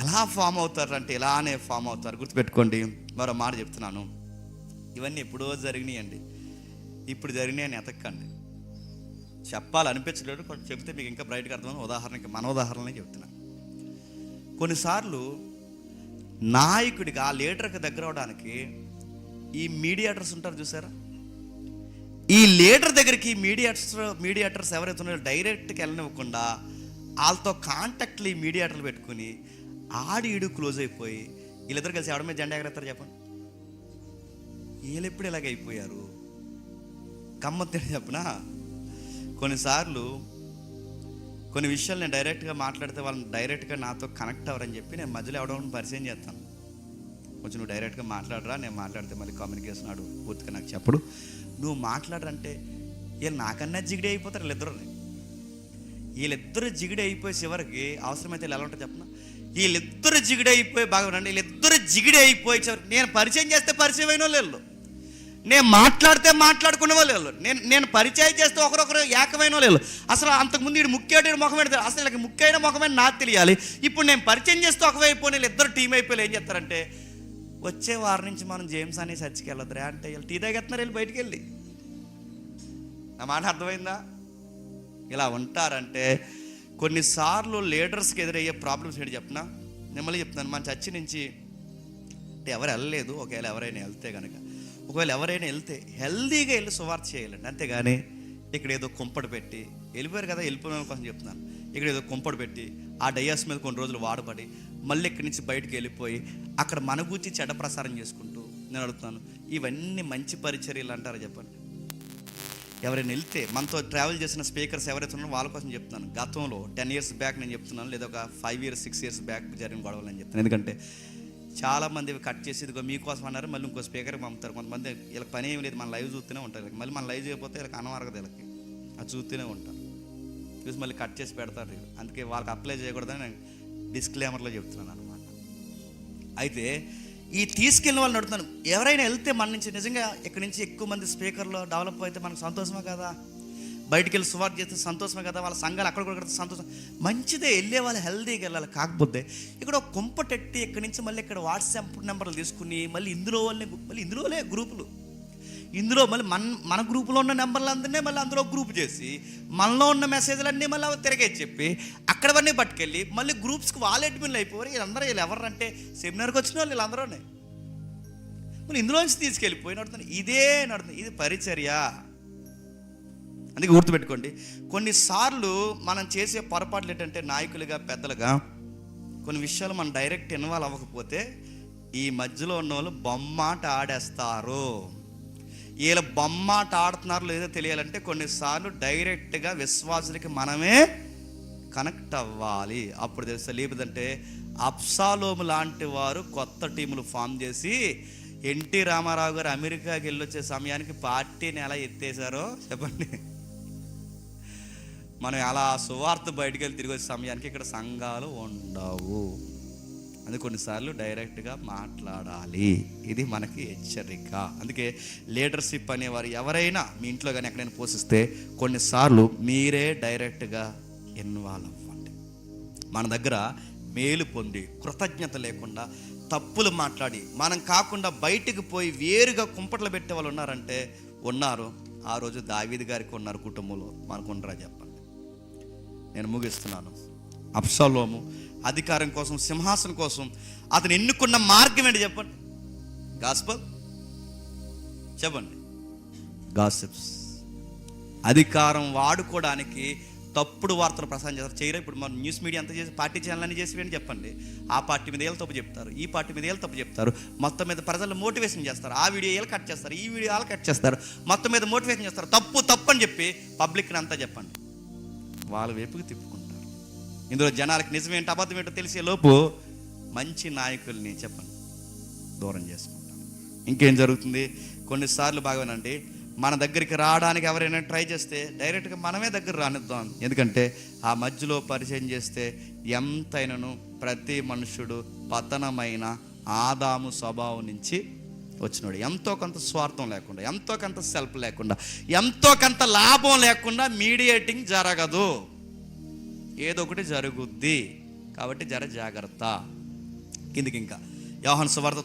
ఎలా ఫామ్ అవుతారు అంటే ఇలానే ఫామ్ అవుతారు. గుర్తుపెట్టుకోండి. మరో మాట చెప్తున్నాను, ఇవన్నీ ఎప్పుడో జరిగినాయి అండి, ఇప్పుడు జరిగినాయి అని ఎతక్కండి. చెప్పాలనిపించలేదు, కొంచెం చెప్తే మీకు ఇంకా బ్రైట్గా అర్థమైన ఉదాహరణకి మన ఉదాహరణనే చెప్తున్నాను. కొన్నిసార్లు నాయకుడికి ఆ లీడర్కి దగ్గర అవడానికి ఈ మీడియేటర్స్ ఉంటారు చూసారా, ఈ లీడర్ దగ్గరికి మీడియేటర్స్ ఎవరైతే ఉన్నారో డైరెక్ట్గా వెళ్ళనివ్వకుండా వాళ్ళతో కాంటాక్ట్లు ఈ మీడియేటర్లు పెట్టుకుని ఈడు క్లోజ్ అయిపోయి వీళ్ళిద్దరు కలిసి ఎవడ మీద జెండా ఎగరేస్తారు చెప్పండి. వీళ్ళు ఎప్పుడు ఇలాగ అయిపోయారు? గమ్మత్తు చెప్పనా, కొన్నిసార్లు కొన్ని విషయాలు నేను డైరెక్ట్గా మాట్లాడితే వాళ్ళని డైరెక్ట్గా నాతో కనెక్ట్ అవ్వరని చెప్పి నేను మధ్యలో ఎవడో పరిచయం చేస్తాను. కొంచెం నువ్వు డైరెక్ట్గా మాట్లాడరా, నేను మాట్లాడితే మళ్ళీ కమ్యూనికేషన్ ఆడు పూర్తిగా నాకు చెప్పడు. నువ్వు మాట్లాడరంటే వీళ్ళు నాకన్నా జిగిడి అయిపోతారు. వీళ్ళిద్దరు జిగిడి అయిపోయి చివరికి అవసరమైతే ఎలా ఉంటుంది చెప్పనా, వీళ్ళిద్దరు జిగిడి అయిపోయి బాగా ఉండండి, వీళ్ళిద్దరు జిగిడి అయిపోయి చివరికి నేను పరిచయం చేస్తే పరిచయం అయిన వాళ్ళు, నేను మాట్లాడితే మాట్లాడుకునే వాళ్ళు, నేను పరిచయం చేస్తే ఒకరొకరు ఏకమైన వాళ్ళు. అసలు అంతకుముందు వీడు ముఖ్యమైన ముఖం పెడతారు, అసలు వీళ్ళకి ముఖ్యమైన ముఖమైన నాకు తెలియాలి. ఇప్పుడు నేను పరిచయం చేస్తే ఒకవైపు ఇద్దరు టీం అయిపోయి ఏం చేస్తారంటే, వచ్చే వారం నుంచి మనం జేమ్స్ అనే చర్చికి వెళ్ళొద్దురా అంటే వీళ్ళు టీ తాగెత్తున్నారు, వెళ్ళి బయటికి వెళ్ళి. నా మాట అర్థమైందా? ఇలా ఉంటారంటే కొన్నిసార్లు లీడర్స్కి ఎదురయ్యే ప్రాబ్లమ్స్ ఏంటి చెప్పినా, నేను మళ్ళీ చెప్తున్నాను, మన చర్చి నుంచి అంటే ఎవరు వెళ్ళలేదు, ఒకవేళ ఎవరైనా వెళ్తే కనుక, ఒకవేళ ఎవరైనా వెళ్తే హెల్దీగా వెళ్ళి సువార్త చేయాలండి. అంతేగాని ఇక్కడ ఏదో కుంపడి పెట్టి వెళ్ళిపోయారు కదా, వెళ్ళిపోయిన కోసం చెప్తున్నాను, ఇక్కడ ఏదో కుంపడి పెట్టి ఆ డయాస్ మీద కొన్ని రోజులు వాడబడి మళ్ళీ ఇక్కడి నుంచి బయటకు వెళ్ళిపోయి అక్కడ మన గురించి చెడ్డ ప్రసారం చేసుకుంటూ నేను అడుగుతున్నాను, ఇవన్నీ మంచి పరిచర్యలు అంటారా చెప్పండి? ఎవరైనా వెళ్తే మనతో ట్రావెల్ చేసిన స్పీకర్స్ ఎవరైతే ఉన్నారో వాళ్ళ కోసం చెప్తున్నాను. గతంలో 10 years బ్యాక్ నేను చెప్తున్నాను, లేదా ఒక 5 years 6 years బ్యాక్ జరిగిన గొడవలు నేను చెప్తున్నాను. ఎందుకంటే చాలామంది కట్ చేసి ఇదిగో మీకోసం అన్నారు, మళ్ళీ ఇంకో స్పీకర్కి పంపుతారు. కొంతమంది వీళ్ళకి పని ఏమి లేదు, మన లైవ్ చూస్తూనే ఉంటారు, మళ్ళీ మన లైవ్ చేయకపోతే వీళ్ళకి అనవరగదు, వీళ్ళకి అది చూస్తూనే ఉంటారు, చూసి మళ్ళీ కట్ చేసి పెడతారు. అందుకే వాళ్ళకి అప్లై చేయకూడదని నేను డిస్క్లైమర్లో చెప్తున్నాను అనమాట. అయితే ఈ తీసుకెళ్ళిన వాళ్ళని అడుగుతున్నాను, ఎవరైనా వెళ్తే మన నుంచి నిజంగా ఇక్కడి నుంచి ఎక్కువ మంది స్పీకర్లో డెవలప్ అయితే మనకు సంతోషమే కదా, బయటికి వెళ్ళి సువార్త చేస్తే సంతోషమే కదా, వాళ్ళ సంఘాలు అక్కడ కూడా సంతోషం, మంచిదే, వెళ్ళే వాళ్ళు హెల్దీగా వెళ్ళాలి. కాకపోతే ఇక్కడ ఒక కుంపటెట్టి ఇక్కడి నుంచి మళ్ళీ ఇక్కడ వాట్సాప్ నెంబర్లు తీసుకుని మళ్ళీ ఇందులోనే గ్రూపులు, ఇందులో మళ్ళీ మన గ్రూపులో ఉన్న నెంబర్లు అందరినీ మళ్ళీ అందులో గ్రూప్ చేసి మనలో ఉన్న మెసేజ్లన్నీ మళ్ళీ తిరగేసి చెప్పి అక్కడవన్నీ పట్టుకెళ్ళి మళ్ళీ గ్రూప్స్కి వాళ్ళ అడ్మిన్లు అయిపోయి వీళ్ళందరూ వీళ్ళు ఎవరంటే సెమినార్కి వచ్చిన వాళ్ళు వీళ్ళందరూనే మళ్ళీ ఇందులో నుంచి తీసుకెళ్ళిపోయి నడుతుంది. ఇదే నడుతుంది, ఇది పరిచర్య. అందుకే గుర్తుపెట్టుకోండి, కొన్నిసార్లు మనం చేసే పొరపాట్లు ఏంటంటే నాయకులుగా పెద్దలుగా కొన్ని విషయాలు మనం డైరెక్ట్ ఇన్వాల్వ్ అవ్వకపోతే ఈ మధ్యలో ఉన్న వాళ్ళు బొమ్మాట ఆడేస్తారు. వీళ్ళ బొమ్మాట ఆడుతున్నారో లేదో తెలియాలంటే కొన్నిసార్లు డైరెక్ట్గా విశ్వాసులకి మనమే కనెక్ట్ అవ్వాలి, అప్పుడు తెలుసా. లేదంటే అబ్షాలోము లాంటి వారు కొత్త టీములు ఫామ్ చేసి ఎన్టీ రామారావు గారు అమెరికాకి వెళ్ళొచ్చే సమయానికి పార్టీని ఎలా ఎత్తేసారో చెప్పండి. మనం ఎలా సువార్త బయటికి వెళ్ళి తిరిగి వచ్చే సమయానికి ఇక్కడ సంఘాలు ఉండవు. అందుకే కొన్నిసార్లు డైరెక్ట్గా మాట్లాడాలి, ఇది మనకి హెచ్చరిక. అందుకే లీడర్షిప్ అనేవారు ఎవరైనా మీ ఇంట్లో కానీ ఎక్కడైనా పోషిస్తే కొన్నిసార్లు మీరే డైరెక్ట్గా ఇన్వాల్వ్ అవ్వండి. మన దగ్గర మేలు పొంది కృతజ్ఞత లేకుండా తప్పులు మాట్లాడి మనం కాకుండా బయటికి పోయి వేరుగా కుంపట్లు పెట్టే వాళ్ళు ఉన్నారంటే ఉన్నారు. ఆ రోజు దావీదు గారికి ఉన్నారు, కుటుంబంలో మనకు ఉండరా చెప్పండి. నేను ముగిస్తున్నాను. అబ్షాలోము అధికారం కోసం, సింహాసనం కోసం అతను ఎన్నుకున్న మార్గం ఏంటి చెప్పండి? గాస్పల్ చెప్పండి, గాసిప్స్. అధికారం వాడుకోవడానికి తప్పుడు వార్తలు ప్రసారం చేస్తారు. చేయరా? ఇప్పుడు మన న్యూస్ మీడియా అంతా చేసి పార్టీ ఛానల్ అన్నీ చేసి అని చెప్పండి. ఆ పార్టీ మీద ఏళ్ళు తప్పు చెప్తారు, ఈ పార్టీ మీద ఏళ్ళు తప్పు చెప్తారు, మొత్తం మీద ప్రజలు మోటివేషన్ చేస్తారు. ఆ వీడియో ఏళ్ళు కట్ చేస్తారు, ఈ వీడియో వాళ్ళు కట్ చేస్తారు, మొత్తం మీద మోటివేషన్ చేస్తారు. తప్పు తప్పు అని చెప్పి పబ్లిక్ని అంతా చెప్పండి, వాళ్ళ వైపుకి తిప్పుకుంటారు. ఇందులో జనాలకు నిజమేంటో అబద్ధం ఏంటో తెలిసే లోపు మంచి నాయకుల్ని చెప్పండి దూరం చేసుకుంటారు. ఇంకేం జరుగుతుంది? కొన్నిసార్లు బాగానండి, మన దగ్గరికి రావడానికి ఎవరైనా ట్రై చేస్తే డైరెక్ట్గా మనమే దగ్గర రానిద్దాం. ఎందుకంటే ఆ మధ్యలో పరిచయం చేస్తే ఎంతైనను ప్రతి మనుషుడు పతనమైన ఆదాము స్వభావం నుంచి వచ్చినాడు. ఎంతో కొంత స్వార్థం లేకుండా, ఎంతో కొంత సెల్ఫ్ లేకుండా, ఎంతో కొంత లాభం లేకుండా మీడియేటింగ్ జరగదు, ఏదో ఒకటి జరుగుద్ది. కాబట్టి జాగ్రత్త. కిందికి ఇంకా యోహాను సువార్త